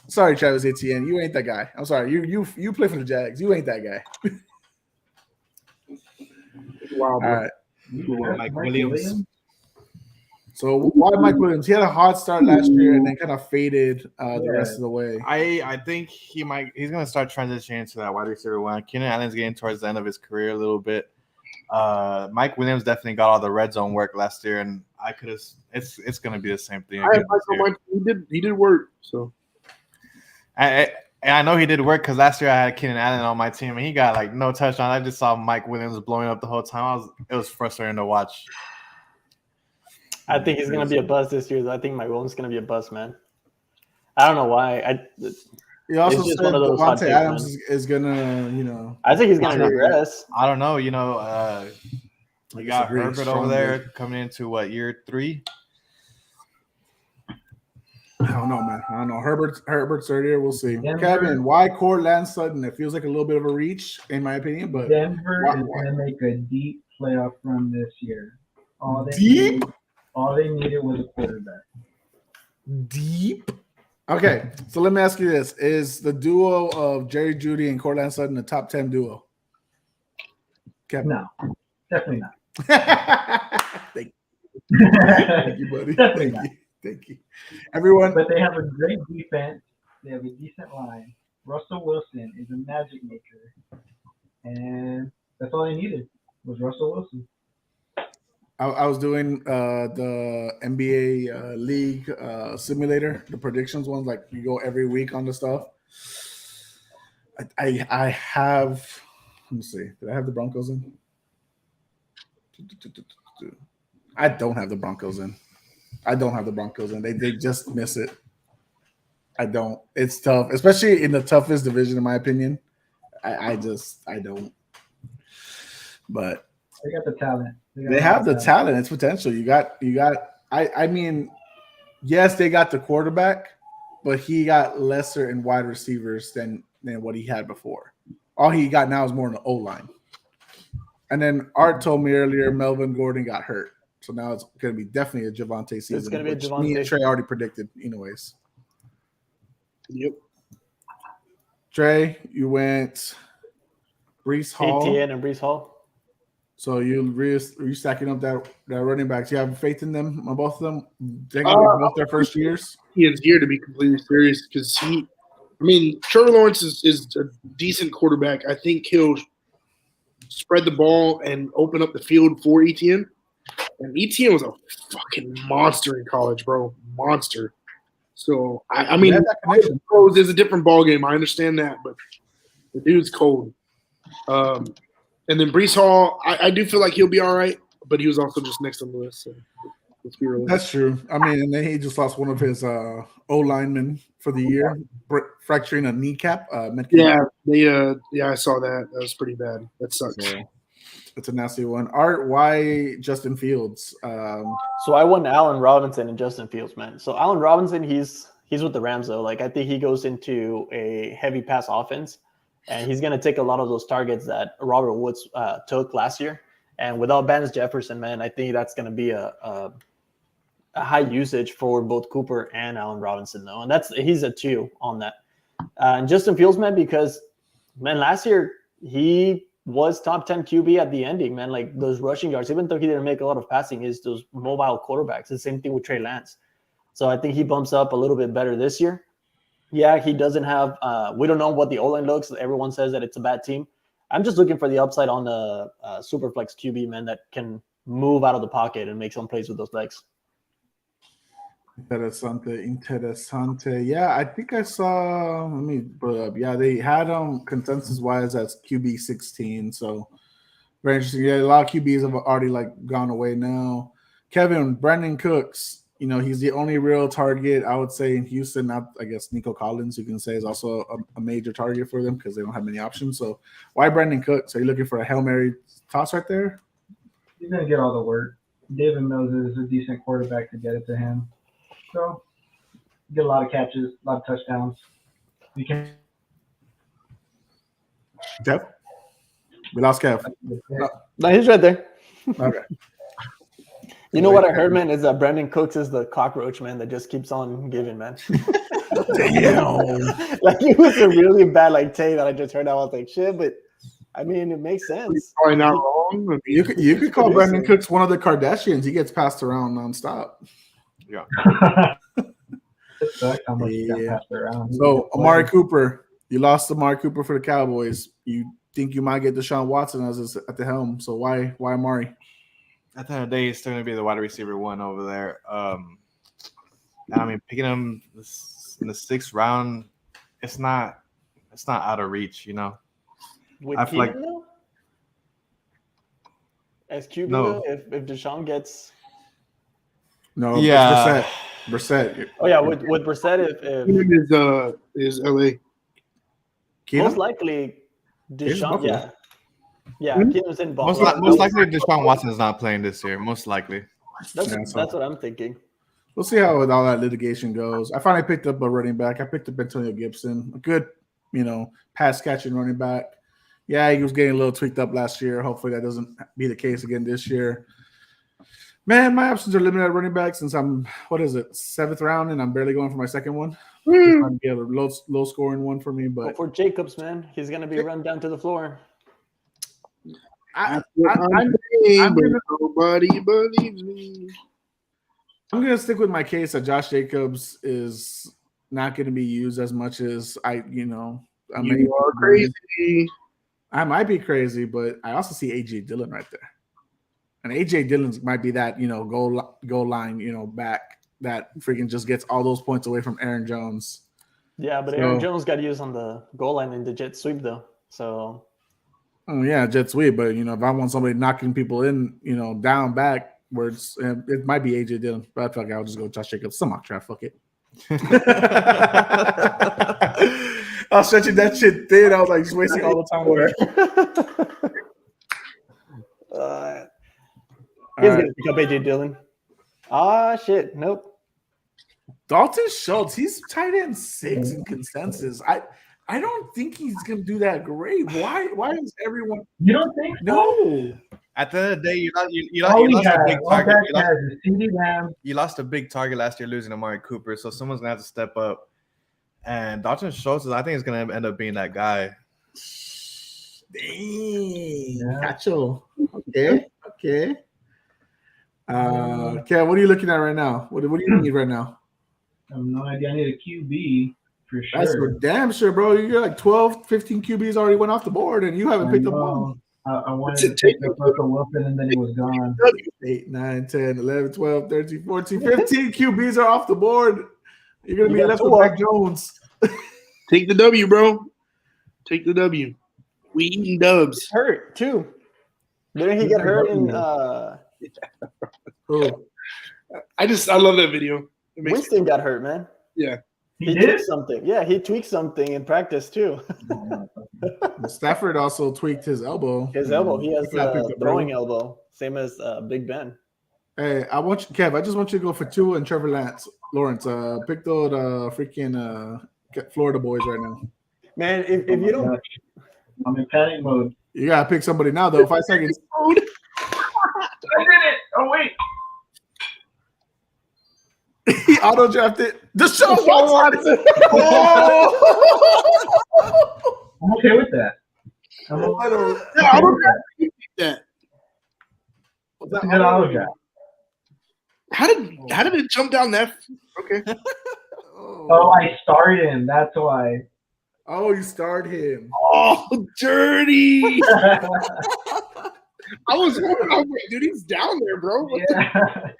sorry, Travis Etienne, you ain't that guy. I'm sorry. You play for the Jags. You ain't that guy. Wow, all right. Mike Williams. So why Mike Williams? He had a hot start last year and then kind of faded the rest of the way. I think he's gonna start transitioning into that wide receiver one. Keenan Allen's getting towards the end of his career a little bit. Mike Williams definitely got all the red zone work last year, and it's gonna be the same thing. He did work. So I know he did work because last year I had Keenan Allen on my team and he got like no touchdown. I just saw Mike Williams blowing up the whole time. It was frustrating to watch. I think he's gonna be a bust this year. Though. I think Mike Williams is gonna be a bust, man. I don't know why. He also said Devontae Adams is gonna, I think he's gonna regress. I don't know. You got Herbert over there coming into year 3. I don't know, man. I don't know. Herbert's third year. We'll see. Denver, Kevin, why Cortland Sutton? It feels like a little bit of a reach, in my opinion. But Denver is going to make a deep playoff run this year. All they needed was a quarterback. Deep. Okay, so let me ask you this: is the duo of Jerry Jeudy and Cortland Sutton a top 10 duo? Kevin? No, definitely not. Thank you, buddy. Thank you. Everyone. But they have a great defense. They have a decent line. Russell Wilson is a magic maker. And that's all they needed was Russell Wilson. I was doing the NBA league simulator, the predictions ones, like you go every week on the stuff. I have, let me see, did I have the Broncos in? I don't have the Broncos in. They just miss it. I don't. It's tough, especially in the toughest division, in my opinion. I don't. But they got the talent. They have the talent. It's potential. You got. I mean, yes, they got the quarterback, but he got lesser in wide receivers than what he had before. All he got now is more in the O-line. And then Art told me earlier Melvin Gordon got hurt. So now it's going to be definitely a Javonte season. It's going to be a Javonte. Me and Trey already predicted, anyways. Yep. Trey, you went Brees Hall. ATN and Brees Hall. So you stacking up that running backs. You have faith in them, on both of them? They're going to be both their first years? He is here to be completely serious because Trevor Lawrence is a decent quarterback. I think he'll spread the ball and open up the field for Etienne. And Etienne was a fucking monster in college, bro. Monster. So, there's a different ball game. I understand that, but the dude's cold. And then Brees Hall, I do feel like he'll be all right, but he was also just next on the list. So let's be real. That's true. And then he just lost one of his O-linemen for the year, fracturing a kneecap. Yeah, I saw that. That was pretty bad. That sucks. So, it's a nasty one. Art, why Justin Fields? So I went Allen Robinson and Justin Fields, man. So Allen Robinson, he's with the Rams though. Like I think he goes into a heavy pass offense, and he's gonna take a lot of those targets that Robert Woods took last year. And without Vance Jefferson, man, I think that's gonna be a high usage for both Cooper and Allen Robinson though, and he's a 2 on that. And Justin Fields, man, because last year he was top 10 QB at the ending, man. Like those rushing yards, even though he didn't make a lot of passing, is those mobile quarterbacks. The same thing with Trey Lance. So I think he bumps up a little bit better this year. Yeah, he doesn't have we don't know what the O-line looks. Everyone says that it's a bad team. I'm just looking for the upside on the Superflex QB, man, that can move out of the pocket and make some plays with those legs. Interesante. Yeah, I think I saw. Let me put it up. Yeah, they had consensus wise as QB 16. So very interesting. Yeah, a lot of QBs have already like gone away now. Kevin, Brandon Cooks. He's the only real target I would say in Houston. Not, I guess, Nico Collins, you can say, is also a major target for them because they don't have many options. So why Brandon Cooks? Are you looking for a Hail Mary toss right there? He's gonna get all the work. David Mills is a decent quarterback to get it to him. So get a lot of catches, a lot of touchdowns. You can. Kev? We lost Kev. No, he's right there. Okay. You know what I heard, man, is that Brandon Cooks is the cockroach, man, that just keeps on giving, man. Damn. Like, it was a really bad take that I just heard. I was like, shit, but I mean, it makes sense. Probably not wrong. You could call Brandon Cooks one of the Kardashians. He gets passed around nonstop. Yeah. It sucks how much he got passed around. So Amari Cooper, you lost Amari Cooper for the Cowboys. You think you might get Deshaun Watson as at the helm. So why Amari? At the end of the day, he's still going to be the wide receiver one over there. I mean, picking him in the 6th round, it's not out of reach, With I feel like- though? As QB, No. though, if Deshaun gets... No, Yeah. Brissett. Oh, yeah, with Brissett, if Is LA. most likely Deshaun, Buffalo. yeah. Yeah, Hmm? Keenum's in Most Buffalo. likely, Deshaun Watson is not playing this year. Most likely. That's what I'm thinking. We'll see how all that litigation goes. I finally picked up a running back. I picked up Antonio Gibson, a good, pass catching running back. Yeah, he was getting a little tweaked up last year. Hopefully that doesn't be the case again this year. Man, my options are limited at running back since I'm 7th round and I'm barely going for my second one. It's trying to get a low scoring one for me, but For Jacobs, man, he's gonna be run down to the floor. I'm Nobody believes me. gonna stick with my case that Josh Jacobs is not going to be used as much as You are crazy. I might be crazy, but I also see AJ Dillon right there, and AJ Dillon might be that goal line back that freaking just gets all those points away from Aaron Jones. Yeah, but Aaron Jones got used on the goal line in the jet sweep though. So yeah, jet sweep, but if I want somebody knocking people in, down backwards, it might be AJ Dillon. But I feel like I'll just go Josh Jacobs. Some mock draft, fuck it. I was stretching that shit thin. I was like just wasting all the time with it. He's gonna pick up AJ Dillon. Ah, shit. Nope. Dalton Schultz, he's tight end 6 in consensus. I don't think he's gonna do that great. Why is everyone? You don't think so? No. At the end of the day, you All lost a big target. that has is CD Lamb. You lost a big target last year losing Amari Cooper, so someone's gonna have to step up. And Dalton Schultz, I think, is gonna end up being that guy. Dang. Yeah. Gotcha. Okay. Kev, what are you looking at right now? What do you need right now? I have no idea. I need a QB for sure. That's for damn sure, bro. You're like 12, 15 QBs already went off the board, and you haven't picked up one. I wanted to pick up Russell Wilson, and then he was gone. 8, 9, 10, 11, 12, 13, 14, 15 QBs are off the board. You're going to be left with Mac Jones. Take the W, bro. Take the W. We eating dubs. Hurt too. Didn't he get hurt in Who? I love that video. It makes Winston got hurt, man. Yeah. He tweaked did? something. Yeah, he tweaked something in practice too. Stafford also tweaked his elbow. His elbow. He has Yeah, picked a up throwing early. elbow, same as Big Ben. Hey, Kev, I just want you to go for Tua and Trevor Lawrence. Pick those freaking Florida boys right now. Man, if you don't, I'm in panic mode. You got to pick somebody now, though. 5 seconds. I did it. Oh, wait. He auto-drafted Deshaun Watson. I'm okay with that. I'm okay with that. That's a good auto draft. How did it jump down that? Okay. Oh, I started him. That's why. Oh, you starred him. Oh, dirty. I was wondering, dude, he's down there, bro. What Yeah.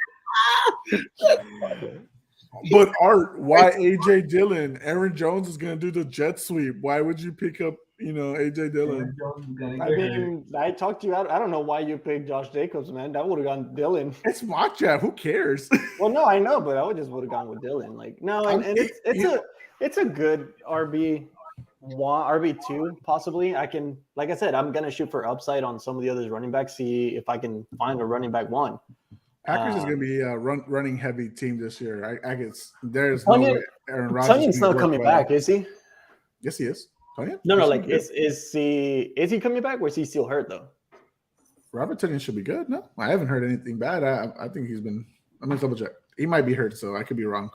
But Art, why AJ Dillon? Aaron Jones is gonna do the jet sweep. Why would you pick up, AJ Dillon? Jones is gonna I get hurt. mean, I talked to you. I don't know why you picked Josh Jacobs, man. That would have gone Dylan. It's mock draft. Who cares? Well, no, I know, but I would gone with Dylan. Like, no, and it's a good RB1, RB2, possibly. Like I said, I'm gonna shoot for upside on some of the others running backs, see if I can find a running back one. Packers is going to be a running heavy team this year. I guess there's no way Aaron Rodgers. Tunion's not coming back, is he? Yes, he is. Tunyon? No, like is he coming back, or is he still hurt though? Robert Tunyon should be good. No, I haven't heard anything bad. I think he's been. I'm gonna double check. He might be hurt, so I could be wrong.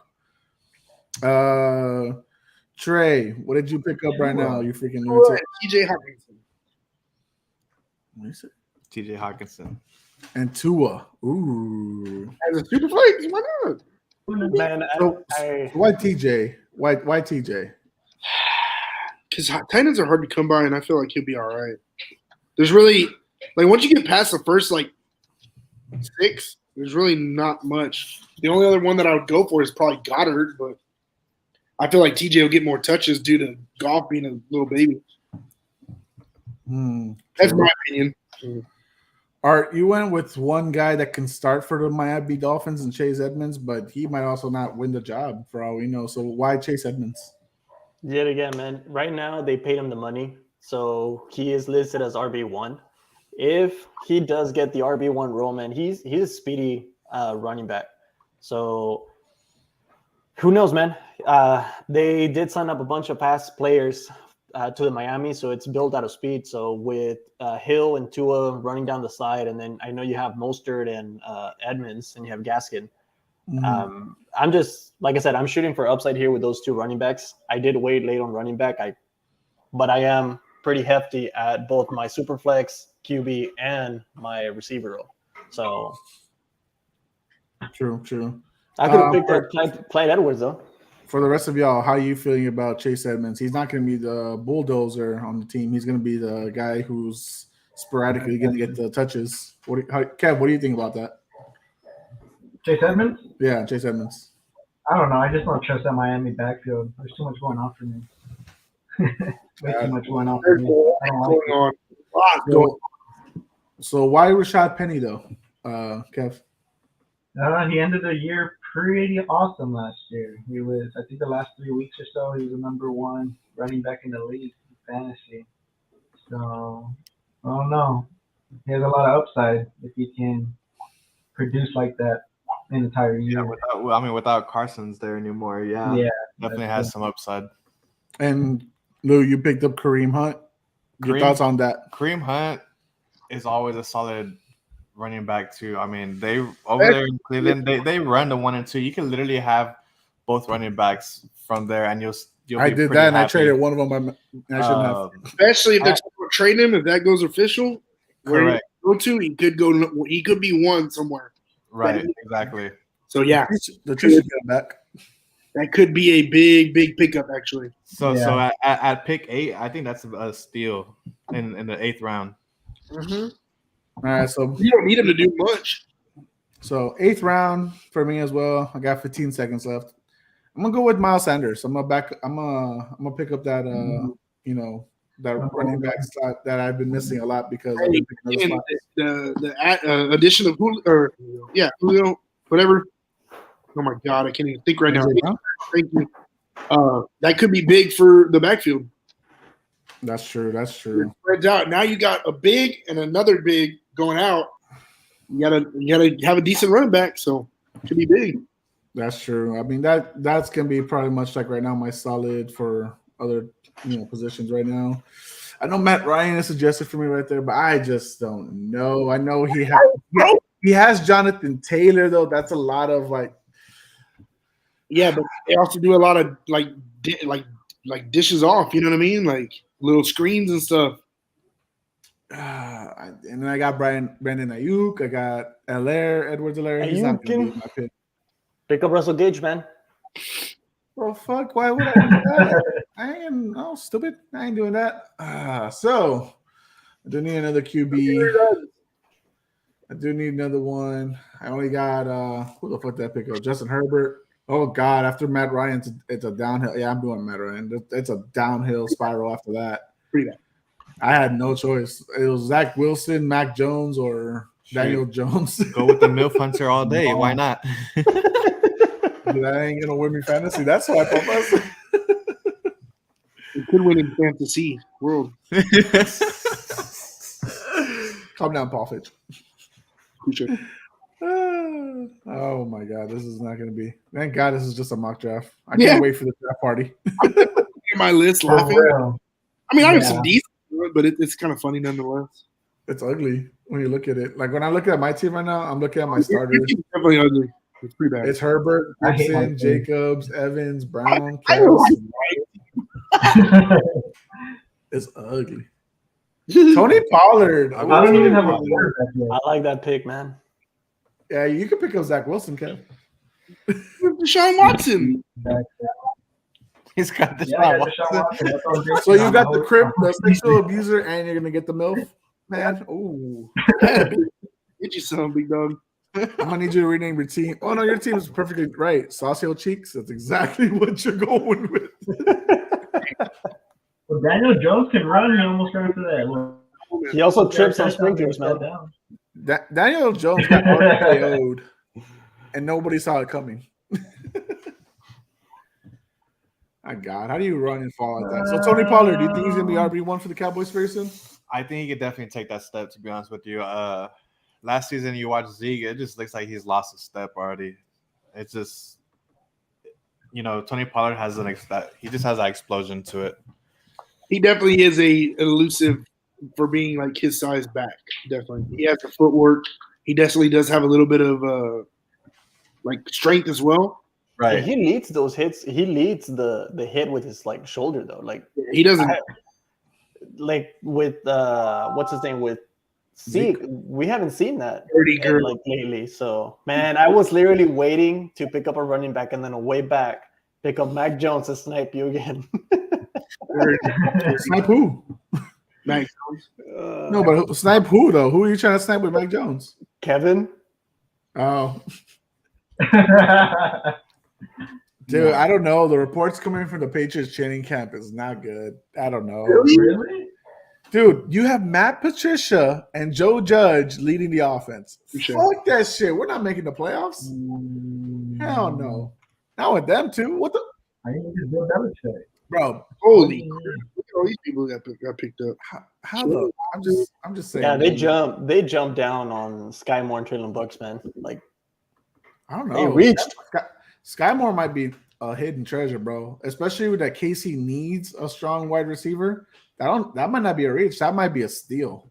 Trey, what did you pick up right now? You freaking lunatic. TJ Hawkinson. What is it? TJ Hawkinson. And Tua. Ooh. As a super flex, why not? Man, why TJ? Why TJ? Because tight ends are hard to come by, and I feel like he'll be all right. There's really once you get past the first 6, there's really not much. The only other one that I would go for is probably Goddard, but I feel like TJ will get more touches due to Goff being a little baby. That's my opinion. Art, you went with one guy that can start for the Miami Dolphins and Chase Edmonds, but he might also not win the job for all we know. So why Chase Edmonds? Yet again, man. Right now they paid him the money, so he is listed as RB1. If he does get the RB1 role, man, he's a speedy running back. So who knows, man? They did sign up a bunch of past players to the Miami, so it's built out of speed. So with Hill and Tua running down the side, and then I know you have Mostert and Edmonds, and you have Gaskin. I'm just, like I said, I'm shooting for upside here with those two running backs. I did wait late on running back, but I am pretty hefty at both my super flex, QB, and my receiver role. So true. I could have picked up Clyde Edwards though. For the rest of y'all, how are you feeling about Chase Edmonds? He's not going to be the bulldozer on the team. He's going to be the guy who's sporadically going to get the touches. Kev, what do you think about that? Chase Edmonds? Yeah, Chase Edmonds. I don't know. I just don't trust that Miami backfield. There's too much going on for me. Way too much going on for me. I don't like it. So why Rashad Penny though, Kev? He ended the year pretty awesome last year. He was, I think, the last 3 weeks or so, he was the number 1 running back in the league in fantasy. So I don't know. He has a lot of upside if he can produce like that an entire year. Yeah, without Carson's there anymore. Yeah, definitely has some upside. And Lou, you picked up Kareem Hunt. Your thoughts on that? Kareem Hunt is always a solid running back too. I mean, they over there in Cleveland, they run the 1 and 2. You can literally have both running backs from there, and you'll I did that, and I traded one of them. I shouldn't have. Especially if they're trading him, if that goes official, correct. Where he go to, he could be one somewhere. Right, exactly. So yeah, the truth is coming back. That could be a big pickup, actually. So at pick 8, I think that's a steal in the 8th round. Mm-hmm. All right, so you don't need him to do much. So 8th round for me as well. I got 15 seconds left. I'm gonna go with Miles Sanders. I'm gonna pick up that that running back slot that I've been missing a lot because I've been picking other spots. The addition of Julio, whatever. Oh my God, I can't even think right now. Thank you. That could be big for the backfield. That's true. Spreads out. Now you got a big and another big going out. You gotta have a decent running back, so it could be big. That's true. I mean that's gonna be probably much like right now my solid for other positions right now. I know Matt Ryan is suggested for me right there, but I just don't know. I know he has Jonathan Taylor though. That's a lot of Yeah, but they also do a lot of like dishes off. You know what I mean? Like little screens and stuff. And then I got Brandon Ayuk. I got Edwards-Helaire. He's not gonna be my pick. Pick up Russell Gage, man. Well, fuck. Why would I do that? I am stupid. I ain't doing that. So I do need another QB. I do need another one. I only got who the fuck did I pick up? Justin Herbert. Oh God! After Matt Ryan, it's a downhill. Yeah, I'm doing Matt Ryan. It's a downhill spiral after that. Pretty bad. I had no choice. It was Zach Wilson, Mac Jones, or Daniel Jones. Go with the MILF Hunter all day. Why not? That ain't gonna win me fantasy. That's why I thought. It could win in fantasy world. Calm down, Paul Fitch. Appreciate it. Oh my God, this is not going to be. Thank God, this is just a mock draft. I can't wait for the draft party. In my list, For laughing. real. I mean, I have some decent, but it's kind of funny nonetheless. It's ugly when you look at it. Like when I look at my team right now, I'm looking at my starters. It's definitely ugly. It's pretty bad. It's Herbert, I hate my Gibson, team. Jacobs, Evans, Brown, I Kels. like It's ugly. Tony Pollard. I don't even have a quarterback yet. I like that pick, man. Yeah, you can pick up Zach Wilson, Kev. Deshaun Watson. He's got the Yeah, shot. Deshaun Watson. That's all Jason So you on got the the whole- crib, the sexual abuser, and you're gonna get the MILF, man. Ooh, Get you some, big dog. I'm gonna need you to rename your team. Oh no, your team is perfectly right. Saucio Cheeks. That's exactly what you're going with. Well, Daniel Jones can run. He almost ran for that. Well, He also trips on touchdown, sprinklers, man. touchdown. Daniel Jones got RKO'd, and nobody saw it coming. My God, how do you run and fall like that? So Tony Pollard, do you think he's gonna be RB1 for the Cowboys very soon? I think he could definitely take that step, to be honest with you. Last season, you watch Zeke, it just looks like he's lost a step already. It's just, Tony Pollard has he just has that explosion to it. He definitely is an elusive for being like his size back. Definitely, he has the footwork. He definitely does have a little bit of like strength as well. Yeah, he leads those hits. He leads the hit with his like shoulder though. Like He doesn't. like with what's his name with Zeke, we haven't seen that Dirty girl. like lately. So man, I was literally waiting to pick up a running back and then a way back pick up Mac Jones and snipe you again. Snipe who? Mac No, but snipe who though? Who are you trying to snipe with Mac Jones? Kevin, Oh, dude, I don't know. The reports coming from the Patriots training camp is not good. I don't know. Really? Dude, you have Matt Patricia and Joe Judge leading the offense. Sure. Fuck that shit. We're not making the playoffs. Hell no. Not with them two. What the I think it's Bill Belichick. bro? Holy crap. Look at all these people that got picked up. How the? I'm just saying. yeah, they jumped down on Sky Moore and Traylon Bucks, man. Like I don't they know. reached. Sky Moore might be a hidden treasure, bro. Especially with that KC needs a strong wide receiver. That might not be a reach. That might be a steal.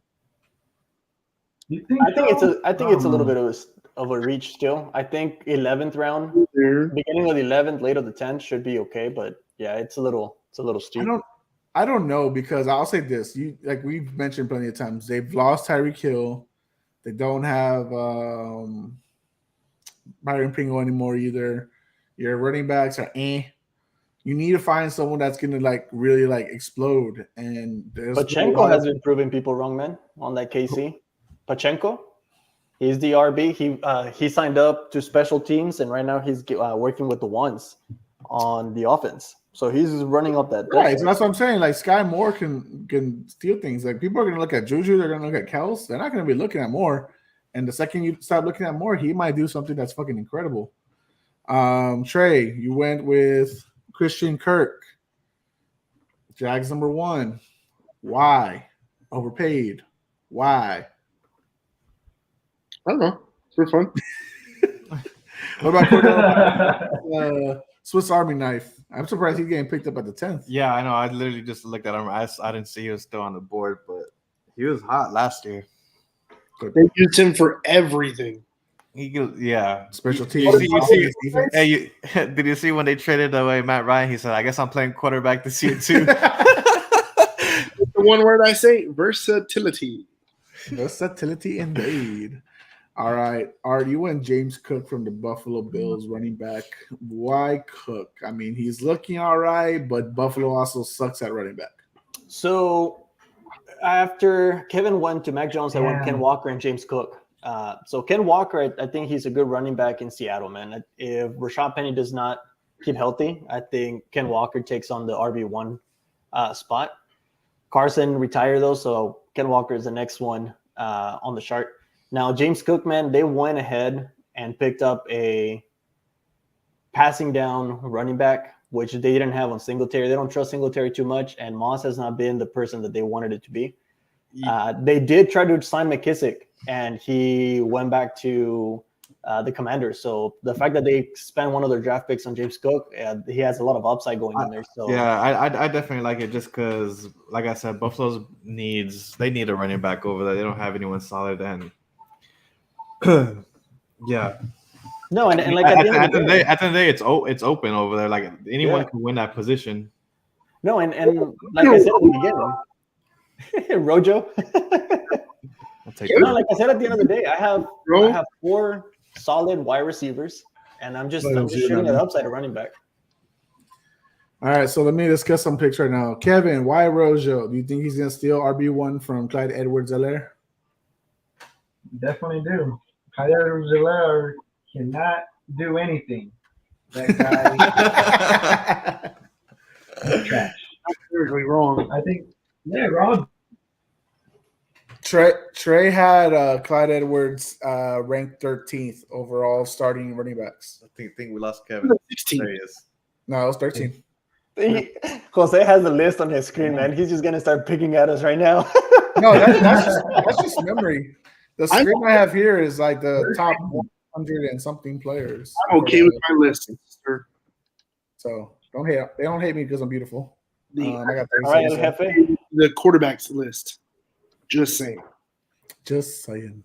You think I think so? it's a little bit of a reach still. I think 11th round, There. beginning of the 11th, late of the 10th should be okay. But yeah, it's a little steep. I don't know because I'll say this. Like we've mentioned plenty of times, they've lost Tyreek Hill. They don't have Byron Pringle anymore either. Your running backs are You need to find someone that's gonna like really like explode. And there's Pachenko has been proving people wrong, man, on that KC. Pachenko, he's the RB. He signed up to special teams, and right now he's working with the ones on the offense. So he's running up that. Right, so that's what I'm saying. Like Sky Moore can steal things. Like people are gonna look at Juju, they're gonna look at Kels. They're not gonna be looking at Moore. And the second you start looking at Moore, he might do something that's fucking incredible. Trey, you went with Christian Kirk. Jags number 1. Why? Overpaid. Why? I don't know. It's for fun. What about Cordell, Swiss Army knife? I'm surprised he's getting picked up at the 10th. Yeah, I know. I literally just looked at him. I didn't see he was still on the board, but he was hot last year. They used him for everything. He could, yeah. Special You teams. see, defense. hey, did you see when they traded away Matt Ryan? He said, "I guess I'm playing quarterback this year too." The one word I say: versatility. Versatility indeed. All right. Art, you went James Cook from the Buffalo Bills running back. Why Cook? I mean, he's looking all right, but Buffalo also sucks at running back. So after Kevin went to Mac Jones, I went Yeah. Ken Walker and James Cook. So Ken Walker, I think he's a good running back in Seattle, man. If Rashad Penny does not keep healthy, I think Ken Walker takes on the RB1 spot. Carson retired though, so Ken Walker is the next one on the chart. Now, James Cook, man, they went ahead and picked up a passing down running back, which they didn't have on Singletary. They don't trust Singletary too much, and Moss has not been the person that they wanted it to be. They did try to sign McKissick, and he went back to the Commanders. So the fact that they spent one of their draft picks on James Cook, he has a lot of upside going in there. So yeah, I definitely like it just because, like I said, Buffalo's they need a running back over there. They don't have anyone solid, and yeah. No, and like at the end of the day, it's open over there. Like anyone can win that position. No, and like I said at the beginning, Rojo. No, like I said at the end of the day, I have 4 solid wide receivers, and I'm just shooting at the upside of running back. All right, so let me discuss some picks right now. Kevin, why Rojo? Do you think he's gonna steal RB1 from Clyde Edwards-Helaire? Definitely do. Clyde Edwards-Helaire cannot do anything. That guy trash. Seriously wrong. I think wrong. Trey had Clyde Edwards ranked 13th overall starting running backs. I think we lost Kevin. 16. There he is. No, it was 13. Jose has a list on his screen, man. He's just gonna start picking at us right now. No, that's just memory. The screen I have here is like the top 100 and something players. I'm okay with my list, sir. So don't hate. They don't hate me because I'm beautiful. I got 36. All right, El Jefe. The quarterbacks list. Just saying. Just saying.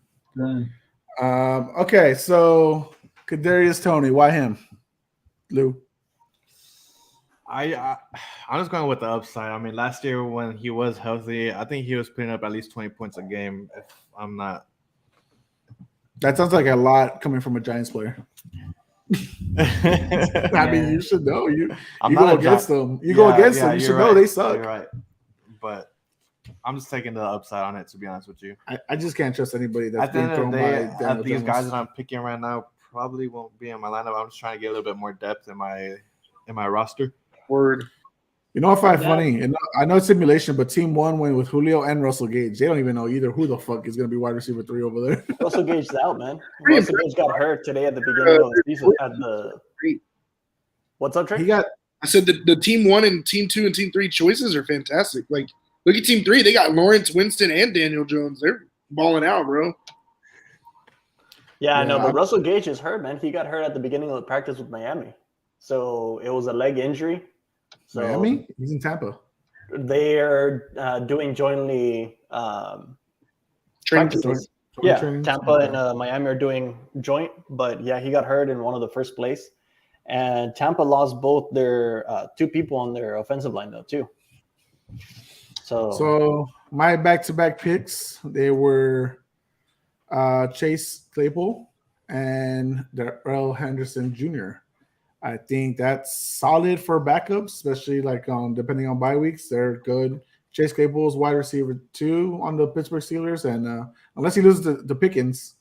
Okay, so Kadarius Toney, why him? Lou. I'm just going with the upside. I mean, last year when he was healthy, I think he was putting up at least 20 points a game. If I'm not. That sounds like a lot coming from a Giants player. I mean, you should know. You go against them. You go against them. You should know they suck. You're right. But I'm just taking the upside on it, to be honest with you. I just can't trust anybody that's at the being end of thrown the day, by these guys that I'm picking right now probably won't be in my lineup. I'm just trying to get a little bit more depth in my roster. Word. You know what I find funny? And I know it's simulation, but Team 1 went with Julio and Russell Gage. They don't even know either who the fuck is going to be wide receiver 3 over there. Russell Gage's out, man. Russell Gage got hurt today at the beginning of the season. What's up, Trey? I said the Team 1 and Team 2 and Team 3 choices are fantastic. Like, look at Team 3. They got Lawrence, Winston, and Daniel Jones. They're balling out, bro. Yeah, I know, but Russell Gage is hurt, man. He got hurt at the beginning of the practice with Miami. So it was a leg injury. So Miami? He's in Tampa. They are doing jointly practices. Tampa and Miami are doing joint, but yeah, he got hurt in one of the first place. And Tampa lost both their 2 people on their offensive line, though, too. So my back-to-back picks, they were Chase Claypool and Darrell Henderson Jr. I think that's solid for backups, especially like depending on bye weeks. They're good. Chase Claypool is wide receiver 2 on the Pittsburgh Steelers, and unless he loses the Pickens,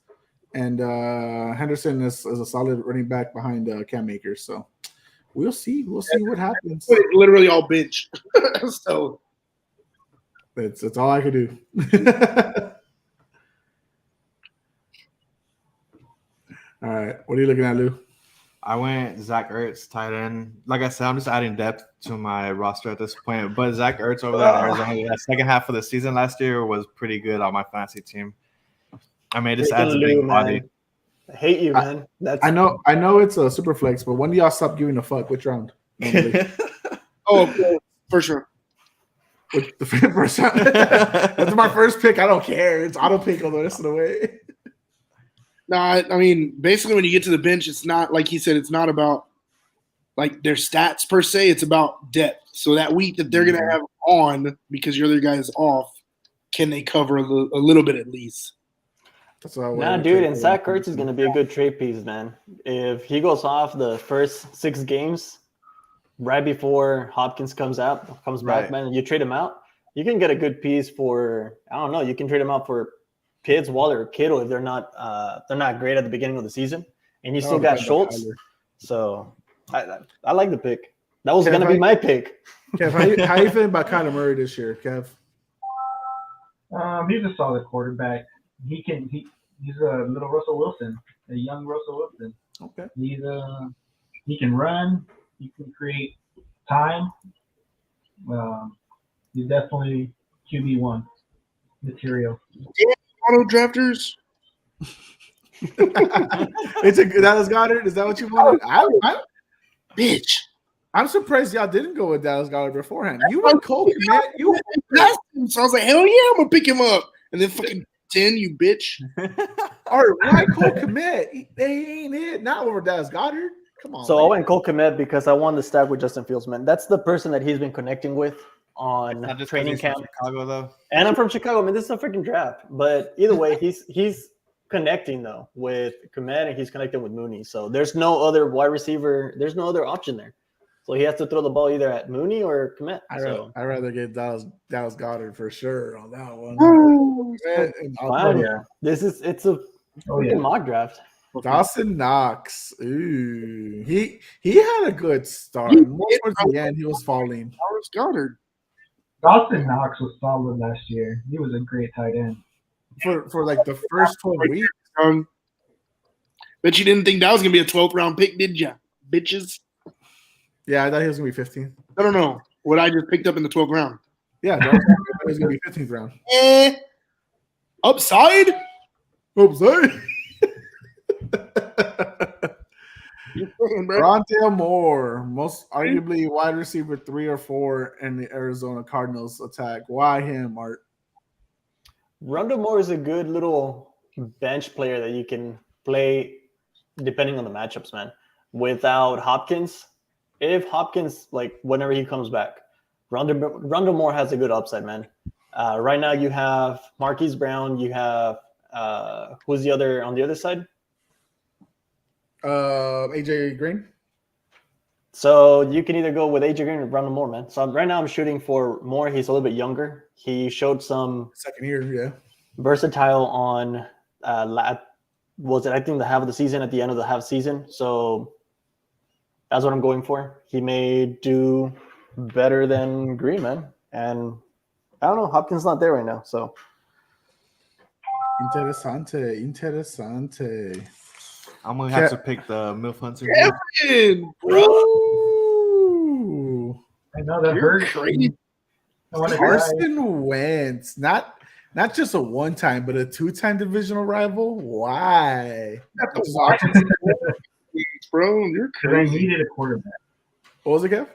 and Henderson is a solid running back behind Cam Akers. So we'll see. We'll see what happens. Literally all bench. So that's all I could do. All right, what are you looking at, Lou? I went Zach Ertz, tight end. Like I said, I'm just adding depth to my roster at this point. But Zach Ertz over there in Arizona, the second half of the season last year was pretty good on my fantasy team. I mean, it just adds a big body. I hate you, man. I know it's a super flex, but when do y'all stop giving a fuck? Which round? First round. With the first round. That's my first pick. I don't care. It's auto pick all the rest of the way. No, I mean, basically when you get to the bench, it's not, like he said, it's not about like their stats per se. It's about depth. So that week that they're going to have on because your other guy is off, can they cover a little bit at least? Dude, and Zach Ertz is going to be a good trade piece, man. If he goes off the first 6 games, right before Hopkins comes back, man, and you trade him out, you can get a good piece for, I don't know, you can trade him out for Pitts, Waller, or Kittle if they're not great at the beginning of the season, and you still got depends on Schultz. Kyler. So I like the pick. That was Kev, gonna be my pick. Kev, how you feeling about Kyler Murray this year, Kev? He's a solid quarterback. He's a little Russell Wilson, a young Russell Wilson. Okay. He can run. He can create time. He's definitely QB1 material. Auto drafters. It's a Dallas Goedert. Is that what you wanted? Bitch. I'm surprised y'all didn't go with Dallas Goedert beforehand. You went Cole Kmet. You So I was like, hell yeah, I'm gonna pick him up. And then fucking 10, you bitch. all right, why Cole Kmet? They ain't it. Not over Dallas Goedert. Come on. So man. I went Cole Kmet because I wanted to stack with Justin Fields, man. That's the person that he's been connecting with on Not just 'cause training he's from camp. Chicago though. And I'm from Chicago, man. This is a freaking draft. But either way, he's connecting though with Kmet and he's connecting with Mooney. So there's no other wide receiver. There's no other option there. So he has to throw the ball either at Mooney or Kmet. I'd rather get Dallas Goedert for sure on that one. Fine. Yeah. It's a freaking mock draft. Dawson Knox. Ooh. He had a good start. More towards the end, he was falling. Dallas Goedert. Dawson Knox was solid last year. He was a great tight end. For like the first 12 weeks. Bet you didn't think that was gonna be a 12th round pick, did ya, bitches? Yeah, I thought he was gonna be 15. I don't know what I just picked up in the 12th round. Yeah, I thought he was gonna be 15th round. Upside. Oops, sorry. You're saying, bro. Rondale Moore, most arguably wide receiver 3 or 4 in the Arizona Cardinals attack. Why him, Art? Rondale Moore is a good little bench player that you can play depending on the matchups, man. Without Hopkins, if Hopkins, like whenever he comes back, Rondale Moore has a good upside, man. Right now you have Marquise Brown, you have who's the other on the other side? AJ Green. So you can either go with AJ Green or Rondale Moore, man. So right now I'm shooting for Moore. He's a little bit younger. He showed some Second year, yeah. versatile on was it I think the half of the season at the end of the half season. So that's what I'm going for. He may do better than Green, man. And I don't know, Hopkins not there right now. So Interessante. I'm gonna have to pick the MILF Hunter. Kevin, bro. Ooh. I know that You're hurt. crazy. I want to Carson Wentz, not just a one-time, but a 2-time divisional rival. Why? Bro, you're I crazy. needed a quarterback. What was it, Kev?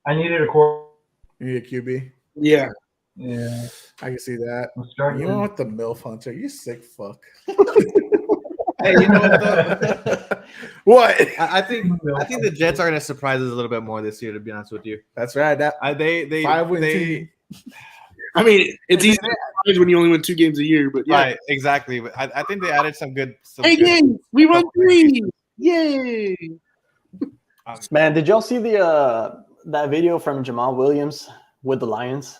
I needed a quarterback. You need a QB. Yeah. Yeah, I can see that. I'm struggling. You want the MILF Hunter? You sick fuck. Hey, you know what though? What? I think the Jets are gonna surprise us a little bit more this year. To be honest with you, That's right. That they 5-win they team. I mean, it's easy to surprise when you only win 2 games a year, but yeah. right exactly. But I think they added some good. Hey, games. We run 3. Yay. man, did y'all see the that video from Jamal Williams with the Lions?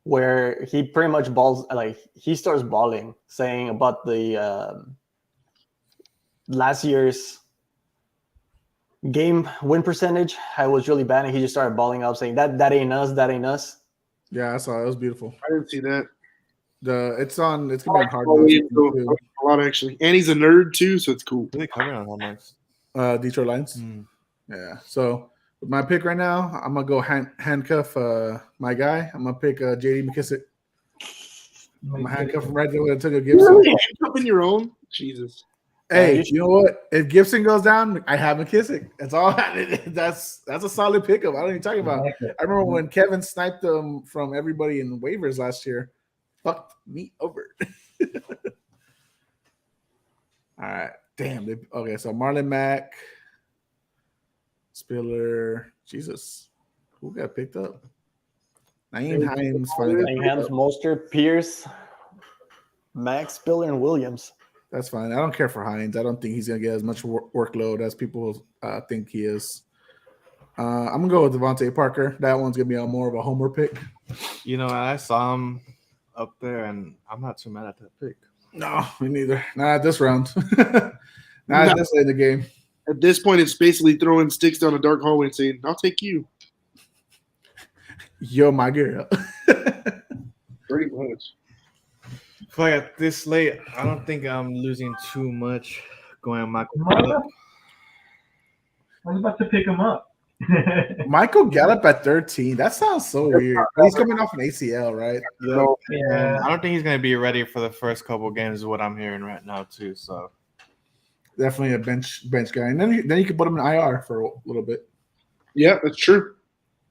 Where he pretty much he starts bawling, saying about the last year's game win percentage. I was really bad, and he just started bawling up, saying that ain't us, that ain't us. Yeah, I saw it. It was beautiful. I didn't see that. It's gonna be on hard. A lot, actually. And he's a nerd, too, so it's cool. Really covering on Hallmarks. Detroit Lions. Yeah. So with my pick right now, I'm gonna go handcuff my guy. I'm gonna pick JD McKissick. I'm gonna handcuff him right there with Antonio Gibson. Really? Handcuffing your own? Jesus. Hey, you know what? If Gibson goes down, I have McKissick. That's all. That's a solid pickup. I don't even talk about. I remember when Kevin sniped them from everybody in the waivers last year. Fucked me over. All right. Damn. Okay, so Marlon Mack, Spiller, Jesus. Who got picked up? Naeem Hines. Hines, Mostert, Pierce, Max, Spiller, and Williams. That's fine. I don't care for Hines. I don't think he's going to get as much workload as people think he is. I'm going to go with Devontae Parker. That one's going to be more of a homer pick. You know, I saw him up there, and I'm not too mad at that pick. No, me neither. Not at this round. Not at this late in the game. At this point, it's basically throwing sticks down a dark hallway and saying, "I'll take you." Yo, my girl. Pretty much. I feel like at this late, I don't think I'm losing too much going Michael Gallup. I was about to pick him up. Michael Gallup at 13. That sounds so weird. He's coming off an ACL, right? Yeah. I don't think he's going to be ready for the first couple games, is what I'm hearing right now, too. So Definitely a bench guy. And then you can put him in IR for a little bit. Yeah, that's true.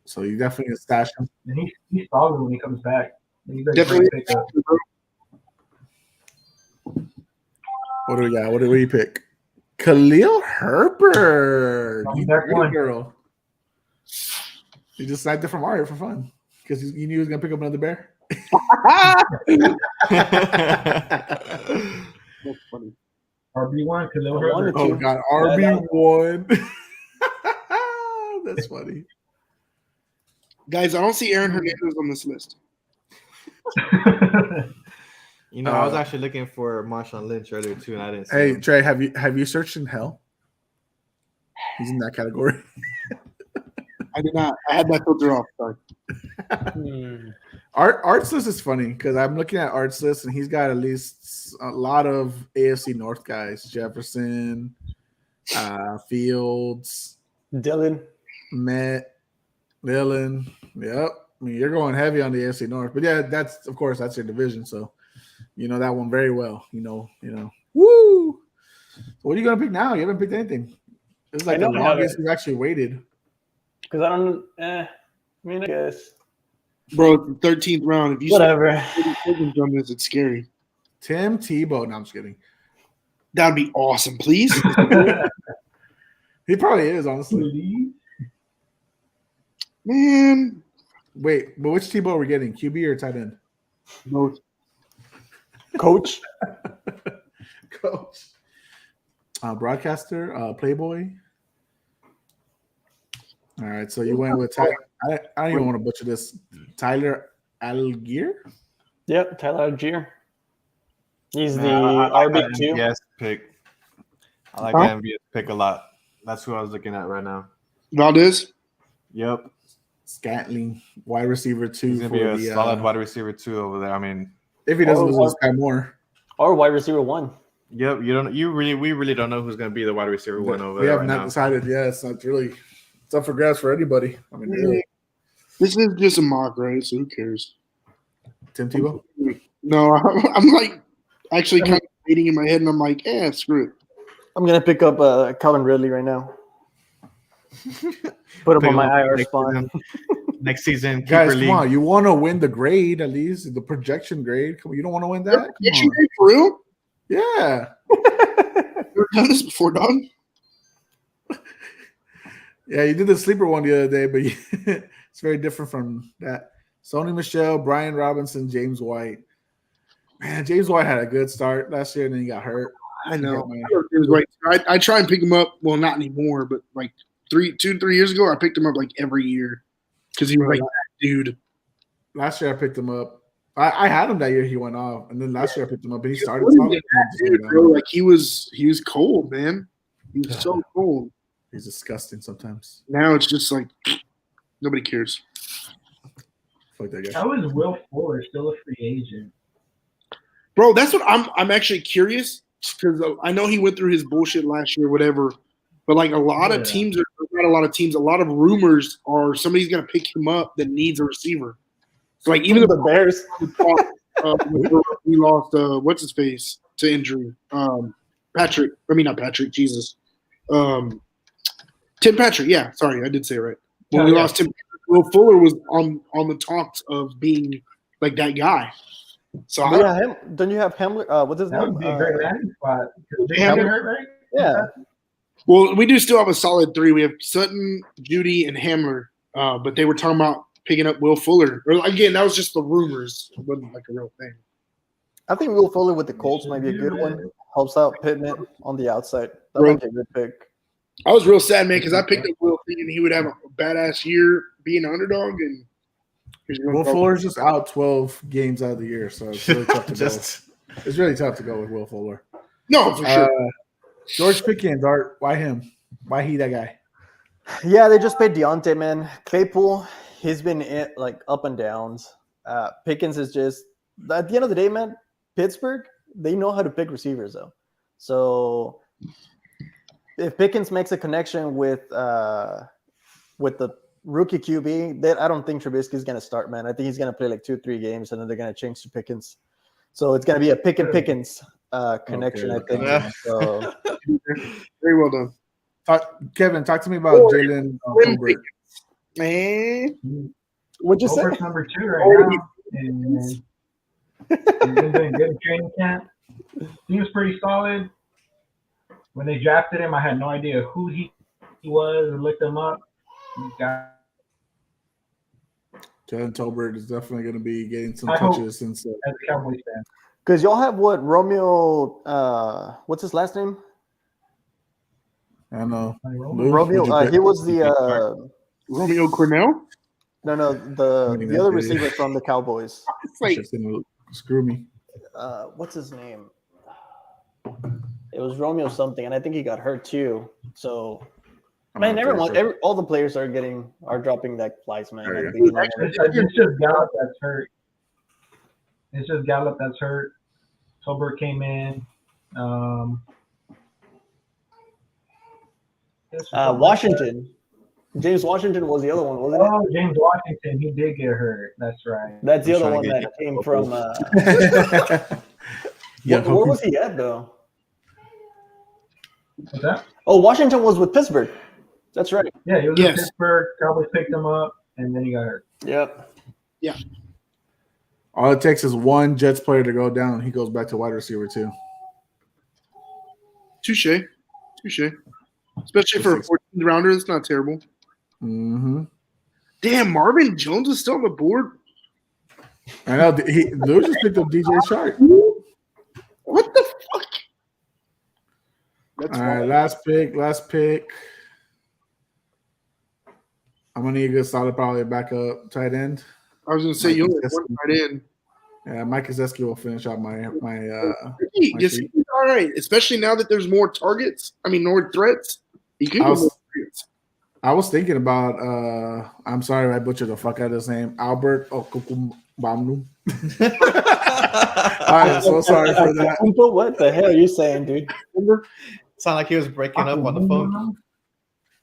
So you definitely can stash him. And he's solid when he comes back. He's a Definitely. great pickup. What do we got? What do we pick? Khalil Herbert. Oh, You that dirty one. girl. He just sniped it from Mario for fun because he knew he was gonna pick up another bear. That's funny. RB1, Khalil I Herbert. wanted Oh to. god, RB1. That's funny. Guys, I don't see Aaron Hernandez on this list. You know, I was actually looking for Marshawn Lynch earlier, too, and I didn't see Hey him. Trey, have you searched in hell? He's in that category. I did not. I had that filter off. Sorry. Art's list is funny because I'm looking at Art's list and he's got at least a lot of AFC North guys: Jefferson, Fields, Dylan. Met, Dillon. Yep. I mean, you're going heavy on the AFC North, but yeah, that's your division, so you know that one very well. You know. Woo! So what are you gonna pick now? You haven't picked anything. It's like the longest you've actually waited. Because I don't. I mean, I guess. Bro, 13th round. If you Whatever. on this, it's scary. Tim Tebow. No, I'm just kidding. That'd be awesome, please. He probably is, honestly. Man. Wait, but which Tebow are we getting? QB or tight end? Both. Coach. Coach. Broadcaster, Playboy. All right, so you went with Tyler. I don't even want to butcher this. Tyler Algier? Yep, Tyler Algier. He's the I like that RB2. MVS pick. I like that MVS pick a lot. That's who I was looking at right now. Valdez? Yep. Scantling, wide receiver 2 He's going for to be a the solid wide receiver, too, over there. I mean, if he doesn't lose with Sky Moore. Or wide receiver 1. yep, we really don't know who's going to be the wide receiver 1 over We there have right not now. decided. Yeah, it's up for grabs for anybody. I mean, really. This is just a mock, right? So who cares? Tim Tebow? No, I'm like actually kind of waiting in my head, and I'm like, screw it. I'm going to pick up Calvin Ridley right now. Put him on my IR spot. Next season, Guys, keeper come on. league. You want to win the grade, at least, the projection grade. Come on, you don't want to win that? Come Get you on. ready for real? Yeah. Never done this before, dog. Yeah, you did the sleeper one the other day, but it's very different from that. Sony Michel, Brian Robinson, James White. Man, James White had a good start last year, and then he got hurt. I know. Yeah, I try and pick him up. Well, not anymore, but like 3 years ago, I picked him up like every year because he was like that dude. Last year I picked him up. I had him that year. He went off, and then last year I picked him up, but he started. Dude, bro, like he was cold, man. He was so cold. He's disgusting sometimes. Now it's just like nobody cares. Fuck that guy. How is Will Fuller still a free agent? Bro, that's what I'm actually curious because I know he went through his bullshit last year, whatever. But like a lot of teams, not a lot of teams, a lot of rumors are somebody's gonna pick him up that needs a receiver. So like even the Bears. we lost what's his face to injury. Jesus. Tim Patrick, yeah, sorry, I did say it right. When we lost Tim Patrick, Will Fuller was on the talks of being like that guy. So Don't you have Hamler? What's his That name? would be a great landing spot. They Hamler? haven't hurt, right? Yeah. well, we do still have a solid 3. We have Sutton, Judy, and Hamler. But they were talking about picking up Will Fuller. Or again, that was just the rumors. It wasn't like a real thing. I think Will Fuller with the Colts might be a good one. Helps out Pittman on the outside. That Bro. might be a good pick. I was real sad, man, because I picked up Will thinking he would have a badass year being an underdog, and Will Fuller's just out 12 games out of the year, so it's really tough to Just go. It's really tough to go with Will Fuller. No, for sure. George Pickens, Art. Why him? Why he that guy? Yeah, they just paid Deontay, man. Claypool, he's been like up and downs. Pickens is just at the end of the day, man. Pittsburgh, they know how to pick receivers though. So if Pickens makes a connection with the rookie QB, that I don't think Trubisky's going to start, man. I think he's going to play like 2-3 games, and then they're going to change to Pickens. So it's going to be a Pickens connection, Okay. I think. So Very well done. Kevin, talk to me about Jalen Colbert. Man. what'd you say? Colbert's number 2 right now. And he's been doing good in training camp. He was pretty solid. When they drafted him, I had no idea who he was. I looked him up. He got Jalen Tolbert is definitely going to be getting some I hope- touches since. as a Cowboys fan. Because y'all have what? Romeo, what's his last name? I don't know. Romeo. Romeo. would you pick? He was the Romeo Cornell? the other receiver from the Cowboys. It's like, Shit's gonna screw me. What's his name? It was Romeo something, and I think he got hurt too. So, man, all the players are dropping like flies, man. There you I think, It's just Gallup that's hurt. It's just Gallup that's hurt. Tolbert came in. Washington. James Washington was the other one, wasn't it? Oh, James Washington, he did get hurt. That's right. That's the I'm other trying one to that get came from. Yeah, where was he at though? What's that? Oh, Washington was with Pittsburgh. That's right. Yeah, he was in Yes. Pittsburgh. Cowboys picked him up, and then he got hurt. Yep. All it takes is one Jets player to go down. He goes back to wide receiver too. touche. Especially for a 14th rounder, it's not terrible. Mm-hmm. Damn, Marvin Jones is still on the board. I know. Lou just picked up DJ Shark. What the fuck? That's All right, wild. last pick. I'm gonna need a good solid, probably backup tight end. I was gonna say you only have one tight end. Yeah, Mike Kazeski will finish out my Yes, he's all right. Especially now that there's more targets. I mean, more threats. He could I go was- more targets. I was thinking about I'm sorry I butchered the fuck out of his name. Albert Okumbamnu. I'm so sorry for that. What the hell are you saying, dude? Sound like he was breaking up on the phone.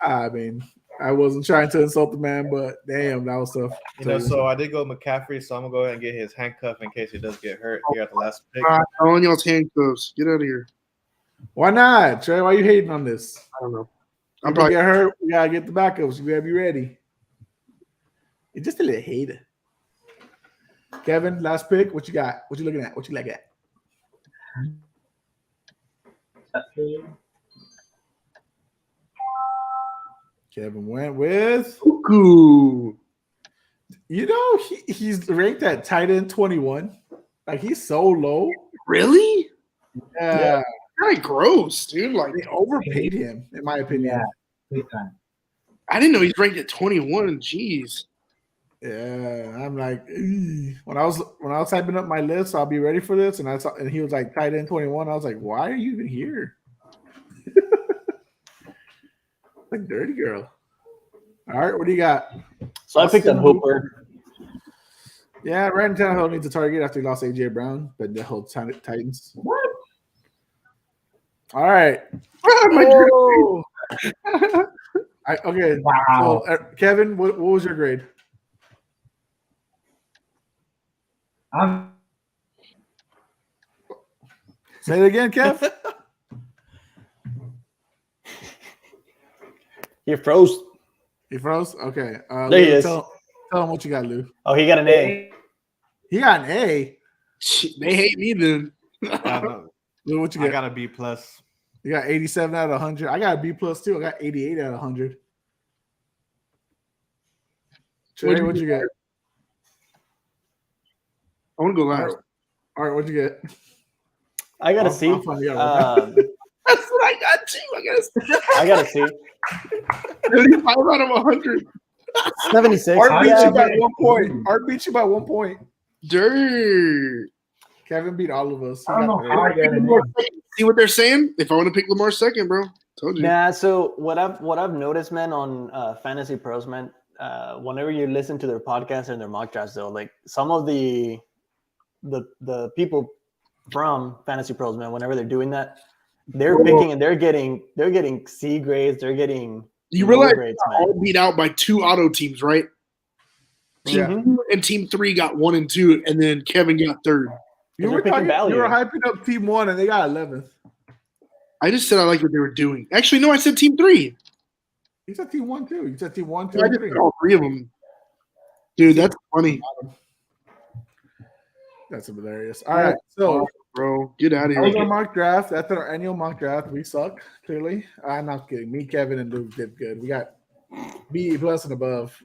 I mean, I wasn't trying to insult the man, but damn, that was tough. So I did go McCaffrey, so I'm gonna go ahead and get his handcuff in case he does get hurt here at the last pick. On y'all's handcuffs. Get out of here. Why not, Trey? Why are you hating on this? I don't know. I'm I'm probably probably get hurt. We gotta get the backups. We gotta be ready. You're just a little hater. Kevin, last pick. What you got? What you looking at? What you like at? Kevin went with. cuckoo. You know, he's ranked at tight end 21. Like he's so low. Really? Yeah, Kind of gross, dude. Like they overpaid him, in my opinion. Yeah, big time. I didn't know he's ranked at 21. Jeez. Yeah, I'm like, "Ugh." when I was typing up my list, I'll be ready for this, and and he was like tight end 21. I was like, why are you even here? Like dirty girl. All right, what do you got? So I picked up Hooper. Yeah, Ryan Tannehill needs a target after he lost AJ Brown, but the whole Titans. What? All right. Ah, my Oh. Okay. Wow. So, Kevin, what was your grade? I'm Say it again, Kev. He froze. He froze. Okay. There Lou, he is. Tell him what you got, Lou. Oh, he got an A. He got an A. Shit, they hate me then. Lou, what you I get? got a B plus. You got 87 out of 100. I got a B plus too. I got 88 out of 100. Trey, what'd you get? I want to go last. All right, what'd you get? I got a I'll- C. I'll find out. That's what I got too. I got I got a C. 35 out of 100. 76. Art beat Yeah, you by but- 1 point. Art beat you by 1 point. Dirt. Kevin beat all of us. He I don't got know the- how I got an Lamar A. second. See what they're saying? If I want to pick Lamar second, bro. Told you. Nah, so what I've noticed, man, on Fantasy Pros, man, whenever you listen to their podcast and their mock drafts, though, like some of the people from Fantasy Pros, man, whenever they're doing that, they're picking and they're getting C grades, they're getting You low realize grades, they're all man. beat out by 2 auto teams, right? Team Yeah. 2 and Team 3 got 1 and 2, and then Kevin got 3rd. You They're were picking value. you were hyping up Team 1 and they got 11th. I just said I like what they were doing. Actually, no, I said Team 3. You said Team 1 too. You said Team 1, 2, I and just 3. said all 3 of them. Dude, that's funny. That's hilarious. All right, so Bro, get out of that was here. our mock draft. After our annual mock draft, we suck, clearly. I'm not kidding. Me, Kevin, and Luke did good. We got B plus and above.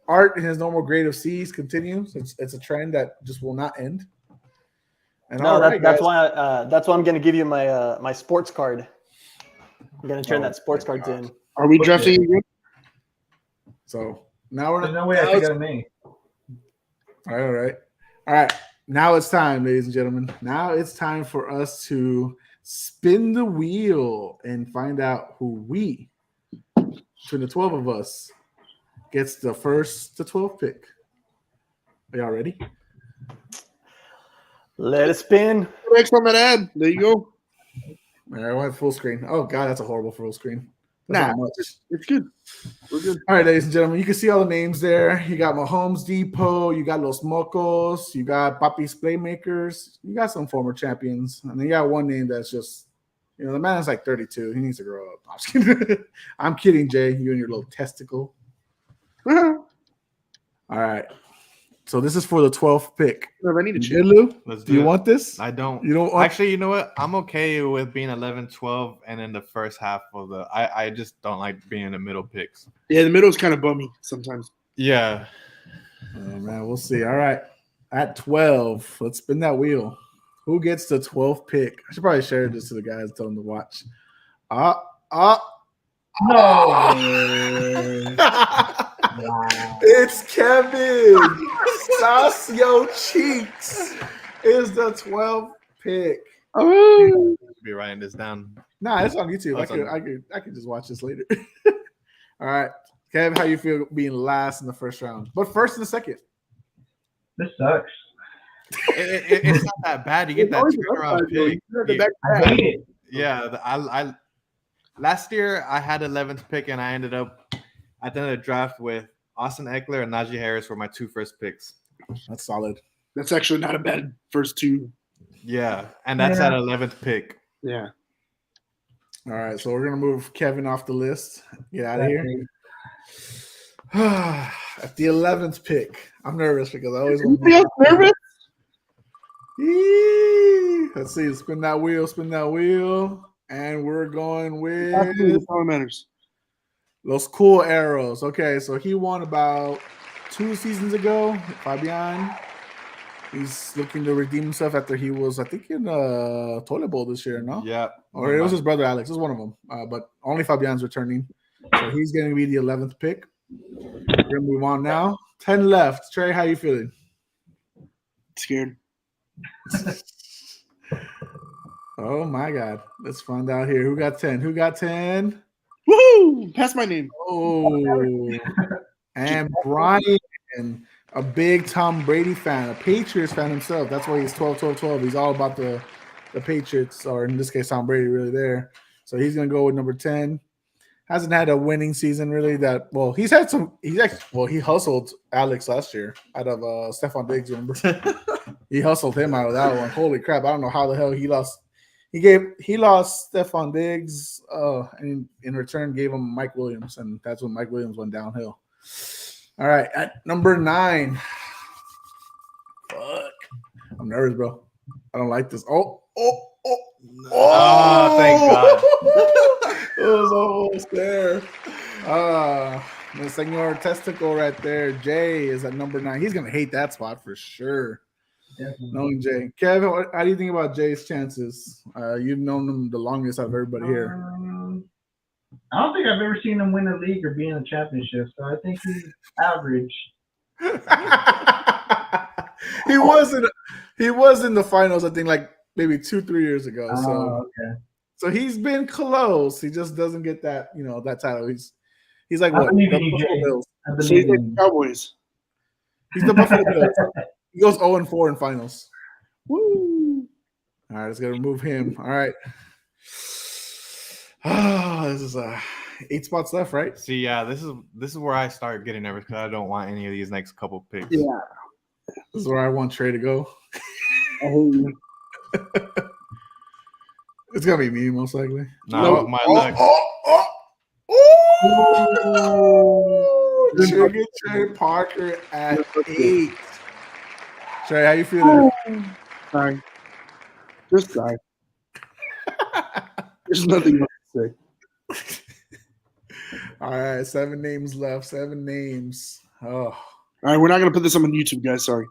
Art in his normal grade of C's continues. It's a trend that just will not end. And No, that's why I'm gonna give you my my sports card. I'm gonna turn Oh that sports my cards gosh. in. Are we drafting again? So now we're There's not. no way I could get an A. All right. Now it's time, ladies and gentlemen. Now it's time for us to spin the wheel and find out who between the 12 of us, gets the first to 12 pick. Are y'all ready? Let it spin. X on that ad. There you go. All right, I want full screen. Oh God, that's a horrible full screen. That's Nah, not much. it's good. We're good. All right, ladies and gentlemen, you can see all the names there. You got Mahomes Depot, you got Los Mocos, you got Papi's Playmakers, you got some former champions, and then you got one name that's just, the man is like 32. He needs to grow up. I'm just kidding. I'm kidding, Jay. You and your little testicle. All right. So this is for the 12th pick. I need to check. Lou, Let's do you it. want this? I don't. You don't want? Actually, you know what? I'm okay with being 11, 12, and in the first half of the. I just don't like being in the middle picks. Yeah, the middle's kind of bummy sometimes. Yeah. Oh, man, we'll see. All right. At 12, let's spin that wheel. Who gets the 12th pick? I should probably share this to the guys, tell them to watch. No. Wow. It's Kevin. Sauce Yo Cheeks is the 12th pick. Oh, Be writing this down. Nah, it's on YouTube. I could just watch this later. All right. Kev, how you feel being last in the first round? But first in the second. This sucks. It's not that bad. You get that turnaround pick. I hate it. Yeah, I last year I had 11th pick and I ended up at the end of the draft with Austin Eckler and Najee Harris were my 2 first picks. That's solid. that's actually not a bad first 2. Yeah, and that's Yeah. at 11th pick. Yeah. All right, so we're gonna move Kevin off the list. Get out of here. At the 11th pick, I'm nervous because I always want to. Nervous? Let's see. Spin that wheel, and we're going with That's all that matters. Los Cool Arrows. Okay, so he won about 2 seasons ago. Fabian. He's looking to redeem himself after he was, I think, in Toilet Bowl this year, no? Yeah. Or it was his brother Alex. It was one of them. But only Fabian's returning. So he's going to be the 11th pick. We're going to move on now. 10 left. Trey, how you feeling? Scared. Oh, my God. Let's find out here. Who got 10? Woohoo! Pass my name. Oh. And Brian, a big Tom Brady fan, a Patriots fan himself. That's why he's 12. He's all about the Patriots, or in this case, Tom Brady really there. So he's going to go with number 10. Hasn't had a winning season really he hustled Alex last year out of Stephon Diggs, remember? He hustled him out of that one. Holy crap. I don't know how the hell he lost. He lost Stephon Diggs and in return gave him Mike Williams, and that's when Mike Williams went downhill. All right, at number 9. Fuck. I'm nervous, bro. I don't like this. Oh, thank God. It was almost there. The Senor Testicle right there. Jay is at number 9. He's going to hate that spot for sure. Definitely. Knowing Jay. Kevin, how do you think about Jay's chances? You've known him the longest out of everybody here. I don't think I've ever seen him win a league or be in a championship, so I think he's average. he was in the finals, I think, like maybe 2-3 years ago. Oh, okay. So he's been close. He just doesn't get that, that title. He's like I what? believe The in you, Buffalo Jay. Bills. I So believe he's like in you. Cowboys. He's the Buffalo Bills. He goes 0-4 in finals. Woo! All right, let's go remove him. All right. This is 8 spots left, right? See, yeah, this is where I start getting nervous because I don't want any of these next couple picks. Yeah. This is where I want Trey to go. I hate you. It's gonna be me most likely. No, my luck. Trigger Trey Parker at 8. Trey, how you feeling? Sorry. Just sorry. There's nothing else to say. All right, 7 names left. 7 names. Oh, All right, we're not gonna put this on YouTube, guys. Sorry.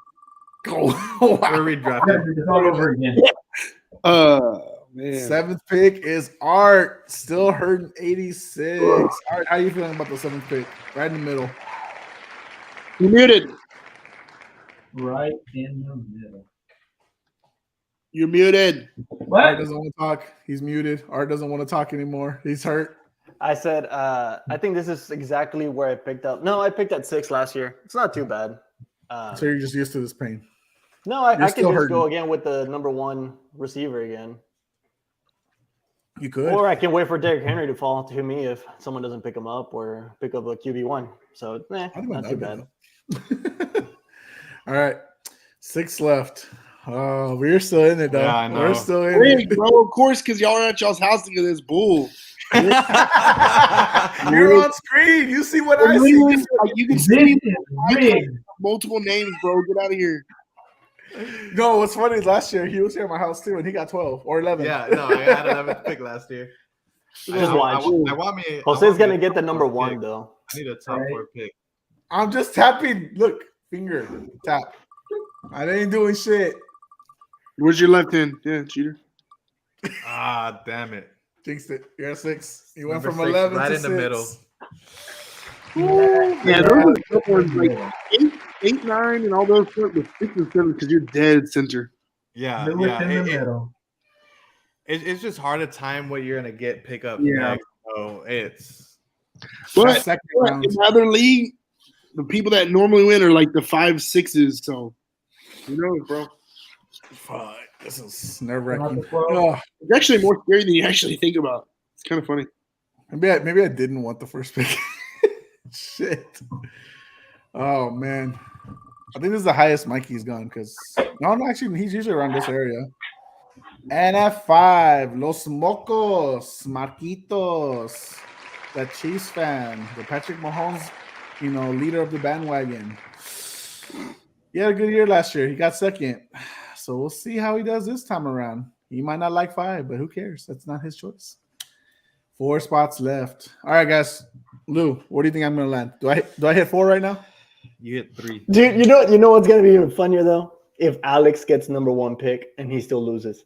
go! We're Yeah, redrafting. it's all over again. Man. 7th pick is Art. Still hurting 86. Art, how you feeling about the 7th pick? Right in the middle. You're muted. Right in the middle. You're muted. Art What? doesn't want to talk. He's muted. Art doesn't want to talk anymore. He's hurt. I said, I think this is exactly where I picked up. No, I picked at 6 last year. It's not too bad. So you're just used to this pain. No, I can still just go hurting. again with the number 1 receiver again. You could. Or I can wait for Derrick Henry to fall to me if someone doesn't pick him up or pick up a QB1. So, I think not too bad. All right. 6 left. Oh, we're still in it, though. Yeah, I know. We're still in Hey, it. bro, of course, because y'all are at y'all's house to get this bull. You're on screen. You see what I see. Like, you can This see is rigged. multiple names, bro. Get out of here. No, what's funny is last year he was here at my house too, and he got 12 or 11. Yeah, no, I had 11th pick last year. Just watch. I want me. Jose's going to get the number 1, though. I need a top 4 pick. I'm just tapping. Look, finger tap. I ain't doing shit. Where's your left hand? Yeah, cheater. Ah, damn it. Jinxed it. You're at 6. You went Number from 6, 11 right to in the 6. middle. Yeah, those are good ones, like 8, 9, and all those stuff with 6 and 7 because you're dead center. Yeah, Lewis yeah. in the middle. It's just hard to time what you're gonna get pick up Yeah. next. So it's But Second in round. another league, the people that normally win are like the 5, 6s. So, who knows, bro? Fuck. This is nerve Not wracking. the 12. Oh, It's actually more scary than you actually think about. It's kind of funny. maybe I didn't want the first pick. Shit. Oh man. I think this is the highest Mikey's gone because no, actually he's usually around this area. And at 5, Los Mocos, Marquitos, the Chiefs fan, the Patrick Mahomes, leader of the bandwagon. He had a good year last year. He got 2nd. So we'll see how he does this time around. He might not like 5, but who cares? That's not his choice. 4 spots left. All right, guys. Lou, where do you think I'm gonna land? Do I hit 4 right now? you hit 3. Dude, you know what's going to be even funnier, though? If Alex gets number 1 pick and he still loses.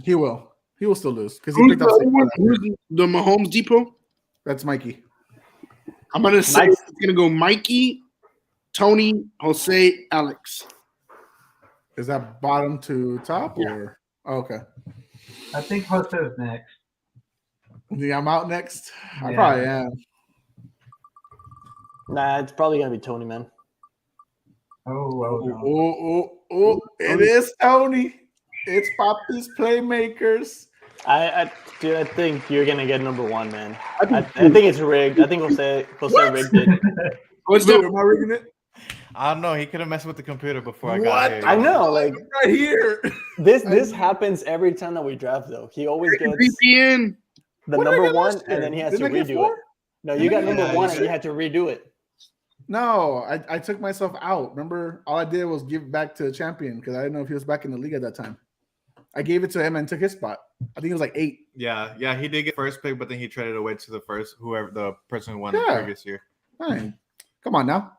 He will. He will still lose because he Who's picked up the, 6. other one? Who's the Mahomes Depot? That's Mikey. I'm going to say Mike's- it's going to go Mikey, Tony, Jose, Alex. Is that bottom to top or? Oh, okay. I think Jose's next. You think I'm out next? I Yeah. probably am. Nah, it's probably going to be Tony, man. Oh. It is Tony. It's Poppy's Playmakers. Dude, I think you're going to get number 1, man. I I think, think it's rigged. I think Jose rigged it. what's Lou, the, am I rigging it? I don't know. He could have messed with the computer before I What? got here. I know, like, Right here. this happens every time that we draft, though. He always gets VPN? the What did I number get 1, last year? and then he has Didn't to I get redo 4? it. No, you got number Yeah, 1, you and you had to redo it. No, I took myself out. Remember, all I did was give back to the champion because I didn't know if he was back in the league at that time. I gave it to him and took his spot. I think it was like 8. Yeah, he did get first pick, but then he traded away to the person who won the Yeah. previous year. Fine. Come on now.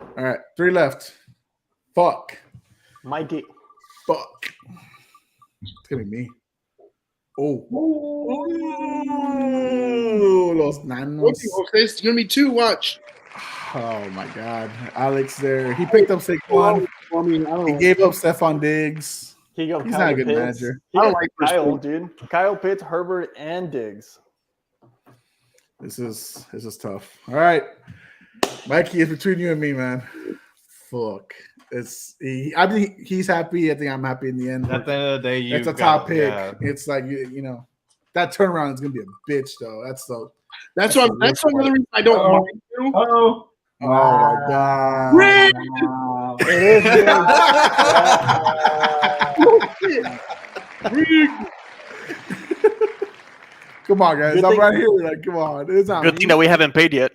All right, 3 left. Fuck. Mikey. Fuck. It's gonna be me. Oh, los Told nanos. you, Jose, it's gonna be 2. Watch. Oh my God, Alex there. He picked up Saquon. I mean, I He don't. gave up Stephon Diggs. He go He's Kyle not a good Pitts. manager. He I don't got like first Kyle, place. dude. Kyle Pitts, Herbert, and Diggs. This is tough. All right, Mikey, it's between you and me, man. Fuck. I think he's happy. I think I'm happy in the end. At the end of the day, you It's a got- top pick. yeah. It's like you know that turnaround is gonna be a bitch though. That's That's the another reason I don't Uh-oh. mind you. Oh, oh my God. Red! wow. It is Diggs. Rigged. Come on, guys. Good I'm thing- right here. Like, come on. It's not Good thing that we haven't paid yet.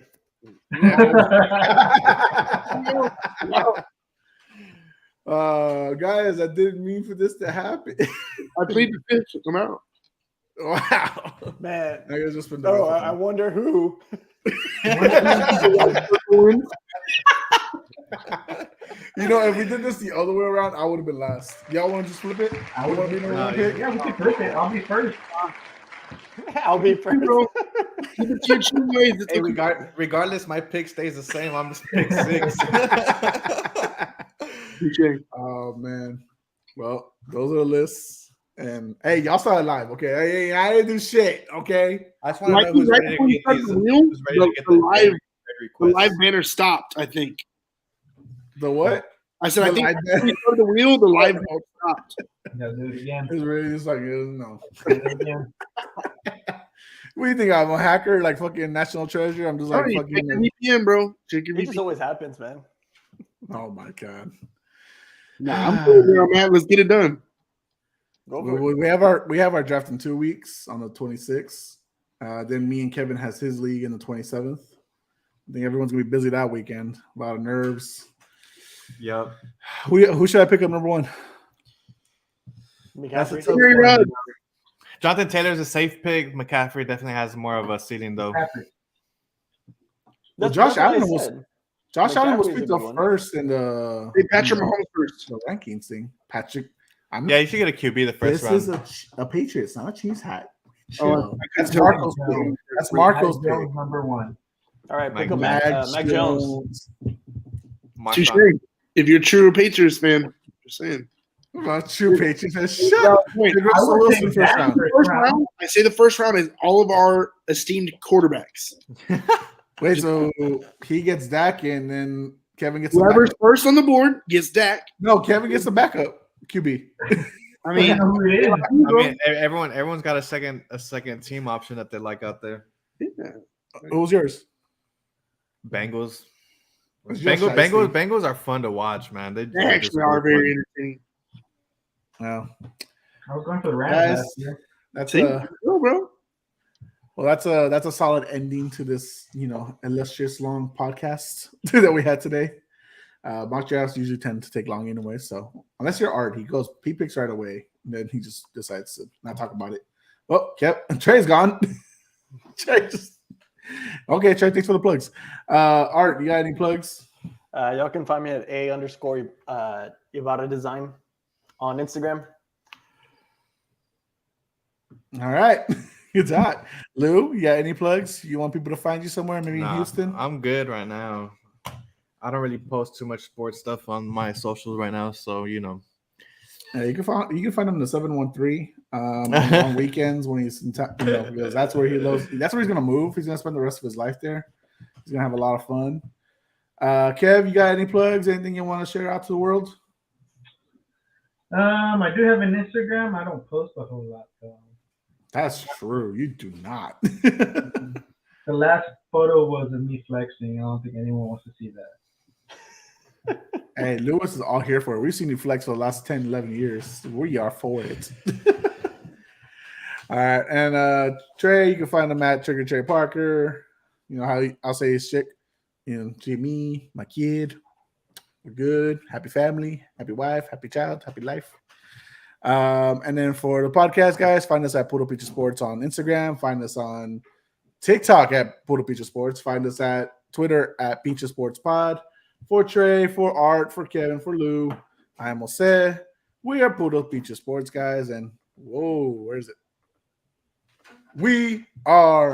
guys, I didn't mean for this to happen. I plead the fifth to come out. Wow. Man. I guess just been Oh, I wonder who. You know, if we did this the other way around, I would have been last. Y'all want to just flip it? I You would want to be number one pick? Yeah, we can flip it. I'll be first. I'll be first. Bro, keep it to your two ways. It's Hey, okay. regardless, my pick stays the same. I'm just pick 6. Touche. Oh man. Well, those are the lists. And hey, y'all saw it live, okay? Hey, I didn't do shit, okay? I just want Like, to know who's right ready before to you get started these. the wheel, Who's ready to get the the live banner stopped, I think. The what? I said, I The think live when you started the wheel, the live banner stopped. Yeah, do it again. It's really just like, no. Do it again. What do you think? I'm a hacker, like fucking national treasure. I'm just like Sorry, fucking. check your VPN, bro. Check your It just VPN. always happens, man. Oh my God. Nah, I'm cool where I'm at. Let's get it done. Go for it. We have our draft in 2 weeks on the 26th. Then me and Kevin has his league in the 27th. I think everyone's gonna be busy that weekend. A lot of nerves. Yep. Who should I pick up number one? That's a McCaffrey. tough Henry one. Ruggs. Jonathan Taylor's a safe pick. McCaffrey definitely has more of a ceiling, though. Well, Josh what I Allen was- said. Josh Allen was McCaffrey's a picked good up one. first in the Hey, Patrick Mahomes first. the rankings thing. Patrick, Yeah, you should get a QB the first this round. is a Patriots, not a Chiefs hat. Oh, Chill. That's tell Marco's you. pick. That's Marco's Mac pick. Jones, number one. All right, pick Mac up Mac Jones. My Touche. son. If you're a true Patriots fan, just saying. Not true Patriots. fan. Shut up. Wait, Pick I Russell would Wilson take first that round. first round, I say the first round is all of our esteemed quarterbacks. Wait, so he gets Dak and then Kevin gets the Whoever's backup. first on the board gets Dak. No, Kevin gets the backup QB. I I mean, know who it is. I mean, everyone's got a second team option that they like out there. Who's yours? Bengals. It's just shiesty. Bengals are fun to watch, man. They they actually are very entertaining. Well, I was going for the Rams Guys, last year. that's See? a Oh, bro. well, that's a solid ending to this, illustrious long podcast that we had today. Mock drafts usually tend to take long anyway, so unless you're Art, he picks right away, and then he just decides to not talk about it. Oh, Trey's gone. Trey okay, Trey, thanks for the plugs. Art, you got any plugs? Y'all can find me at _Ibarra Design on Instagram. All right. It's hot. Lou, you got any plugs? You want people to find you somewhere, maybe in Nah, Houston? I'm good right now. I don't really post too much sports stuff on my socials right now, so You can find him the 713 on weekends when he's in town, because that's where that's where he's gonna move. He's gonna spend the rest of his life there. He's gonna have a lot of fun. Kev, you got any plugs? Anything you want to share out to the world? I do have an Instagram. I don't post a whole lot though. That's true. You do not. The last photo was of me flexing. I don't think anyone wants to see that. Hey, Lewis is all here for it. We've seen you flex for the last 10, 11 years. We are for it. All right. And Trey, you can find him at Trigger Trey Parker. You know how I'll say his chick. Jimmy, my kid. We're good. Happy family, happy wife, happy child, happy life. And then for the podcast, guys, find us at Puro Pinche Sports on Instagram. Find us on TikTok at Puro Pinche Sports. Find us at Twitter at Pinche Sports Pod. For Trey, for Art, for Kevin, for Lou, I am Jose. We are Puro Pinche Sports, guys. And whoa, where is it? We are